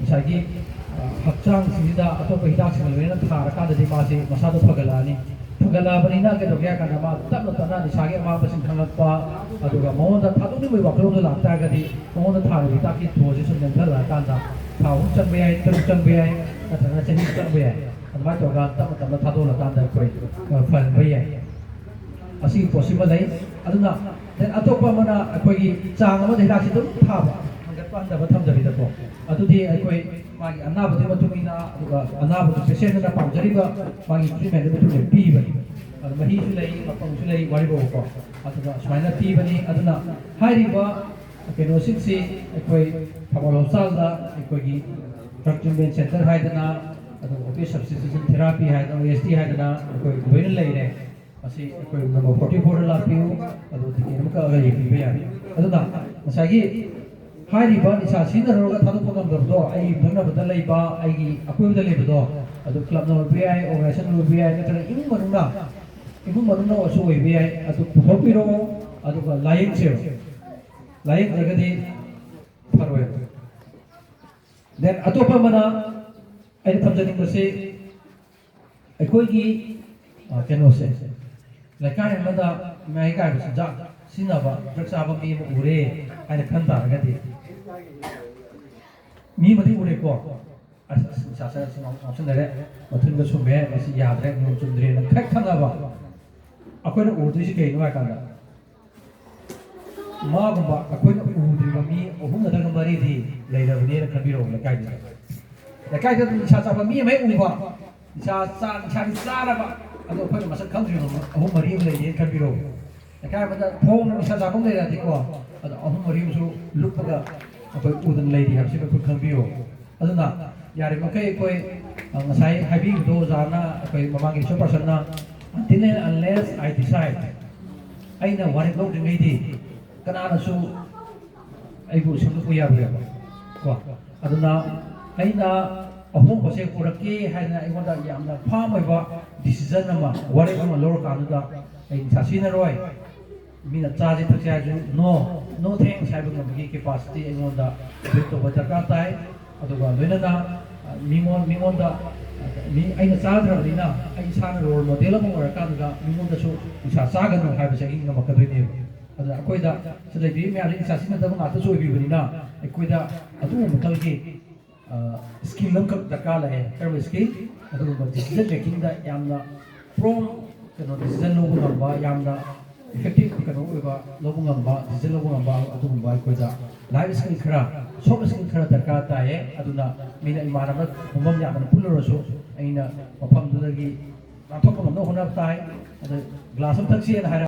ꯉꯁꯥꯏꯒꯤ ꯍꯛꯆꯥꯡꯁꯤꯡꯁꯤꯗ ꯑꯇꯣꯞꯄ ꯍꯤꯗꯥꯛꯁꯤꯡ ꯂꯣꯏꯅ ꯊꯥꯔꯀꯥꯟꯗꯗꯤ ꯃꯥꯁꯤ ꯃꯁꯥꯗꯣ ꯐꯒꯠꯂꯛꯑꯅꯤ ꯐꯒꯠꯂꯛꯑꯕꯅꯤꯅ ꯀꯩꯗꯧꯒꯦ ꯍꯥꯏ ꯀꯥꯟꯗ ꯃꯥ ꯇꯞꯅ ꯇꯞꯅ ꯅꯤꯁꯥꯒꯤ ꯑꯃꯥꯡꯕꯁꯤꯡ ꯈꯪꯂꯛꯄ ꯑꯗꯨꯒ ꯃꯉꯣꯟꯗ ꯊꯥꯗꯣꯛꯅꯤꯡꯕꯒꯤ ꯋꯥꯈꯜꯂꯣꯟꯗꯣ ꯂꯥꯛꯇꯥꯔꯒꯗꯤ ꯃꯉꯣꯟꯗ ꯊꯥꯔꯤꯕ ꯍꯤꯗꯥꯛꯀꯤ ꯗꯣꯁꯁꯤ ꯁꯨꯝ ꯅꯦꯝꯊꯔꯛꯑꯀꯥꯟꯗ ꯊꯥ 6 ꯆꯪꯕ ꯌꯥꯏ 7 ꯆꯪꯕ ꯌꯥꯏ ꯅꯠꯇ꯭ꯔꯒ ꯆꯍꯤ ꯆꯪꯕ ꯌꯥꯏ ꯑꯗꯨꯃꯥꯏꯅ ꯇꯧꯔꯒ ꯇꯞꯅ ꯇꯞꯅ ꯊꯥꯗꯣꯛꯂꯀꯥꯟꯗ ꯑꯩꯈꯣꯏ ꯐꯍꯟꯕ ꯌꯥꯏ ꯑꯁꯤꯒꯤ ꯄꯣꯠꯁꯤꯃ ꯂꯩ ꯑꯗꯨꯅ ꯑꯇꯣꯞꯄ ꯑꯃꯅ ꯑꯩꯈꯣꯏꯒꯤ ꯆꯥꯡ ꯑꯃꯗ ꯍꯤꯗꯥꯛꯁꯤ ꯑꯗꯨꯝ ꯊꯥꯕ ꯍꯟꯒꯠꯄ ꯍꯟꯊꯕ ꯊꯝꯗꯕꯤꯗꯀꯣ ꯑꯗꯨꯗꯤ ꯑꯩꯈꯣꯏ ꯃꯥꯒꯤ ꯑꯅꯥꯕꯗꯨꯒꯤ ꯃꯇꯨꯡ ꯏꯟꯅ ꯑꯗꯨꯒ ꯑꯅꯥꯕꯗꯨ ꯄꯦꯁꯦꯟꯗꯨꯅ ꯄꯥꯝꯖꯔꯤꯕ ꯃꯥꯒꯤ ꯇ꯭ꯔꯤꯠꯃꯦꯟꯗꯨꯒꯤ ꯃꯇꯨꯡ ꯏꯟꯅ ꯄꯤꯕꯅꯤ ꯑꯗꯨ ꯃꯍꯤꯁꯨ ꯂꯩ ꯃꯄꯪꯁꯨ ꯂꯩ ꯋꯥꯔꯤꯕꯀꯣ ꯑꯗꯨꯒ ꯁꯨꯃꯥꯏꯅ ꯄꯤꯕꯅꯤ ꯑꯗꯨꯅ ꯍꯥꯏꯔꯤꯕ ꯀꯩꯅꯣꯁꯤꯡꯁꯤ ꯑꯩꯈꯣꯏ ꯊꯧꯕꯥꯜ ꯍꯣꯁꯄꯤꯇꯥꯜꯗ ꯑꯩꯈꯣꯏꯒꯤ ꯗ꯭ꯔug ꯇ꯭ꯔꯤꯠꯃꯦꯟ ꯁꯦꯟꯇꯔ ꯍꯥꯏꯗꯅ ꯑꯗꯨꯒ ꯑꯣꯄꯤꯁ ꯁꯕꯁꯇꯤꯇ꯭ꯌꯨꯁꯟ ꯊꯦꯔꯥꯄꯤ ꯍꯥꯏꯗꯅ OST ꯍꯥꯏꯗꯅ ꯑꯩꯈꯣꯏ ꯂꯣꯏꯅ ꯂꯩꯔꯦ ꯃꯁꯤ ꯑꯩꯈꯣꯏ ꯅꯝꯕꯔ 44ꯗ ꯂꯥꯛꯄꯤꯌꯨ ꯑꯗꯨ ꯇꯤꯀꯦꯠ ꯑꯃ ꯀꯛꯑꯒ ꯌꯦꯡꯕꯤꯕ ꯌꯥꯏ ꯑꯗꯨꯅ ꯉꯁꯥꯏꯒꯤ ꯍꯥꯏꯔꯤꯕ ꯅꯤꯁꯥ ꯁꯤꯖꯤꯟꯅꯔꯒ ꯊꯥꯗꯣꯛꯄ ꯉꯝꯗꯕꯗꯣ ꯑꯩ ꯅꯛꯅꯕꯗ ꯂꯩꯕ ꯑꯩꯒꯤ ꯑꯀꯣꯏꯕꯗ ꯂꯩꯕꯗꯣ ꯑꯗꯨ ꯀ꯭ꯂꯕꯅ ꯑꯣꯏꯕ ꯌꯥꯏ ꯑꯣꯔꯒꯅꯥꯏꯖꯦꯁꯟ ꯑꯣꯏꯕ ꯌꯥꯏ ꯅꯠꯇ꯭ꯔꯒ ꯏꯃꯨꯡ ꯃꯅꯨꯡꯗ ꯑꯣꯏꯔꯁꯨ ꯑꯣꯏꯕ ꯌꯥꯏ ꯑꯗꯨ ꯄꯨꯊꯣꯛꯄꯤꯔꯛꯑꯣ ꯑꯗꯨꯒ ꯂꯥꯌꯦꯡꯁꯦꯕ ꯂꯥꯌꯦꯡꯗ꯭ꯔꯒꯗꯤ ꯐꯔꯣꯏ ꯗꯦꯟ ꯑꯇꯣꯞꯄ ꯑꯃꯅ ꯑꯩꯅ ꯊꯝꯖꯅꯤꯡꯕꯁꯤ ꯑꯩꯈꯣꯏꯒꯤ ꯀꯩꯅꯣꯁꯦ ꯂꯩꯀꯥꯏ ꯑꯃꯗ ꯃꯍꯩ ꯀꯥꯏꯕ ꯆꯤꯟꯖꯥꯛ ꯁꯤꯖꯤꯟꯅꯕ ꯗ꯭ꯔꯒ ꯆꯥꯕ ꯃꯤ ꯑꯃ ꯎꯔꯦ ꯍꯥꯏꯅ ꯈꯟ ꯇꯥꯔꯒꯗꯤ ꯃꯤ ꯑꯃꯗꯤ ꯎꯔꯦꯀꯣ ꯑꯁ ꯅꯤꯁꯥ ꯆꯥꯔꯁꯤ ꯉꯥꯎꯁꯟꯅꯔꯦ ꯃꯊꯨꯟꯒ ꯁꯨꯝꯃꯦ ꯃꯁꯤ ꯌꯥꯗ꯭ꯔꯦ ꯅꯤꯌꯣꯝ ꯆꯨꯝꯗ꯭ꯔꯦꯅ ꯈꯛ ꯈꯪꯉꯕ ꯑꯩꯈꯣꯏꯅ ꯎꯗꯣꯏꯁꯤ ꯀꯩꯅꯣ ꯍꯥꯏꯀꯥꯟꯗ ꯃꯥꯒꯨꯝꯕ ꯑꯩꯈꯣꯏꯅ ꯎꯗ꯭ꯔꯤꯕ ꯃꯤ 3 ꯅꯠꯇ꯭ꯔꯒ 4ꯗꯤ ꯂꯩꯔꯕꯅꯦꯅ ꯈꯟꯕꯤꯔꯛꯑꯣ ꯂꯩꯀꯥꯏꯗ ꯅꯤꯁꯥ ꯆꯥꯕ ꯃꯤ ꯑꯃ ꯍꯦꯛ ꯎꯕ ꯅꯤꯁꯥꯗꯤ ꯆꯥꯔꯕ ꯑꯗꯣ ꯑꯩꯈꯣꯏꯅ ꯃꯁꯛ ꯈꯪꯗ꯭ꯔꯤꯕ 3 4 ꯑꯃ ꯂꯩꯔꯦꯅ ꯈꯟꯕꯤꯔꯛꯑꯣ ꯂꯩꯀꯥꯏ ꯑꯃꯗ ꯐꯣꯡꯅ ꯅꯤꯁꯥ ꯆꯥꯕ ꯑꯃ ꯂꯩꯔꯗꯤꯀꯣ ꯑꯗꯣ 3 4 ꯑꯃꯁꯨ ꯂꯨꯞꯄꯒ ꯑꯩꯈꯣꯏ ꯎꯗꯅ ꯂꯩꯔꯤ ꯍꯥꯏꯕꯁꯤ ꯑꯩꯈꯣꯏ ꯈꯪꯕꯤꯌꯣ ꯑꯗꯨꯅ ꯌꯥꯔꯤꯕꯃꯈꯩ ꯑꯩꯈꯣꯏ ꯉꯁꯥꯏ ꯍꯥꯏꯕꯤꯕꯗꯣ ꯑꯣꯖꯥꯅ ꯑꯩꯈꯣꯏ ꯃꯃꯥꯡꯒꯤ ꯏꯁꯨ ꯄꯔꯁꯟꯅ until and unless I decide ꯑꯩꯅ ꯋꯥꯔꯦꯞ ꯂꯧꯗ꯭ꯔꯤꯉꯩꯗꯤ ꯀꯅꯥꯅꯁꯨ ꯑꯩꯕꯨ ꯁꯦꯝꯗꯣꯛꯄ ꯌꯥꯔꯣꯏꯕ ꯀꯣ ꯑꯗꯨꯅ ꯑꯩꯅ ꯑꯍꯣꯡꯕꯁꯦ ꯄꯨꯔꯛꯀꯦ ꯍꯥꯏꯗꯅ ꯑꯩꯉꯣꯟꯗ ꯌꯥꯝꯅ ꯐꯥꯝ ꯑꯣꯏꯕ ꯗꯤꯁꯤꯖꯟ ꯑꯃ ꯋꯥꯔꯦꯞ ꯑꯃ ꯂꯧꯔꯀꯥꯟꯗꯨꯗ ꯑꯩ ꯅꯤꯁꯥ ꯁꯤꯖꯤꯟꯅꯔꯣꯏ ꯃꯤꯅ ꯆꯥꯁꯦ ꯊꯛꯁꯦ ꯍꯥꯏꯔꯁꯨ ꯅꯣ ꯊꯦꯡꯛꯁ ꯍꯥꯏꯕ ꯉꯝꯕꯒꯤ ꯀꯦꯄꯥꯁꯤꯇꯤ ꯑꯩꯉꯣꯟꯗ ꯕꯤꯜ ꯇꯧꯕ ꯗꯔꯀꯥꯔ ꯇꯥꯏ ꯑꯗꯨꯒ ꯂꯣꯏꯅꯅ ꯃꯤꯉꯣꯟꯗ ꯑꯩꯅ ꯆꯥꯗ꯭ꯔꯕꯅꯤꯅ ꯑꯩ ꯏꯁꯥꯅ ꯔꯣꯜ ꯃꯣꯗꯦꯜ ꯑꯃ ꯑꯣꯏꯔꯀꯥꯟꯗꯨꯗ ꯃꯤꯉꯣꯟꯗꯁꯨ ꯅꯤꯁꯥ ꯆꯥꯒꯅꯨ ꯍꯥꯏꯕꯁꯦ ꯑꯩ ꯉꯝꯃꯛꯀꯗꯣꯏꯅꯦꯕ ꯑꯗꯨꯅ ꯑꯩꯈꯣꯏꯗ ꯂꯩꯕꯤꯔꯤꯕ ꯃꯌꯥꯝꯁꯤ ꯅꯤꯁꯥ ꯁꯤꯖꯤꯟꯅꯗꯕ ꯉꯥꯛꯇꯁꯨ ꯑꯣꯏꯕꯤꯕꯅꯤꯅ ꯑꯩꯈꯣꯏꯗ ꯑꯗꯨꯒꯨꯝꯕ ꯃꯈꯜꯒꯤ ꯁ꯭ꯀꯤꯜ ꯑꯃꯈꯛ ꯗꯔꯀꯥꯔ ꯂꯩ ꯀꯔꯝꯕ ꯁ꯭ꯀꯤꯜ ꯑꯗꯨꯒꯨꯝꯕ ꯗꯤꯁꯤꯖꯟ ꯃꯦꯀꯤꯡꯗ ꯌꯥꯝꯅ ꯄ꯭ꯔꯣꯡ ꯗꯤꯁꯤꯖꯟ ꯂꯧꯕ ꯉꯝꯕ ꯌꯥꯝꯅ ꯏꯐꯦꯛꯇꯤꯚ ꯑꯣꯏꯕ ꯂꯧꯕ ꯉꯝꯕ ꯗꯤꯁꯤꯖꯟ ꯂꯧꯕ ꯉꯝꯕ ꯑꯗꯨꯒꯨꯝꯕ ꯑꯩꯈꯣꯏꯗ ꯂꯥꯏꯐ ꯁ꯭ꯀꯤꯜ ꯈꯔ ꯁꯣꯐꯠ ꯁ꯭ꯀꯤꯜ ꯈꯔ ꯗꯔꯀꯥꯔ ꯇꯥꯏꯌꯦ ꯑꯗꯨꯅ ꯃꯤꯅ ꯏꯃꯥꯟꯅꯕ ꯈꯣꯡꯐꯝ ꯌꯥꯝꯅ ꯄꯨꯜꯂꯨꯔꯁꯨ ꯑꯩꯅ ꯃꯐꯝꯗꯨꯗꯒꯤ ꯉꯥꯛꯊꯣꯛꯄ ꯉꯝꯅꯕ ꯍꯣꯠꯅꯕ ꯇꯥꯏ ꯑꯗ ꯒ꯭ꯂꯥꯁ ꯑꯃ ꯊꯛꯁꯦꯅ ꯍꯥꯏꯔ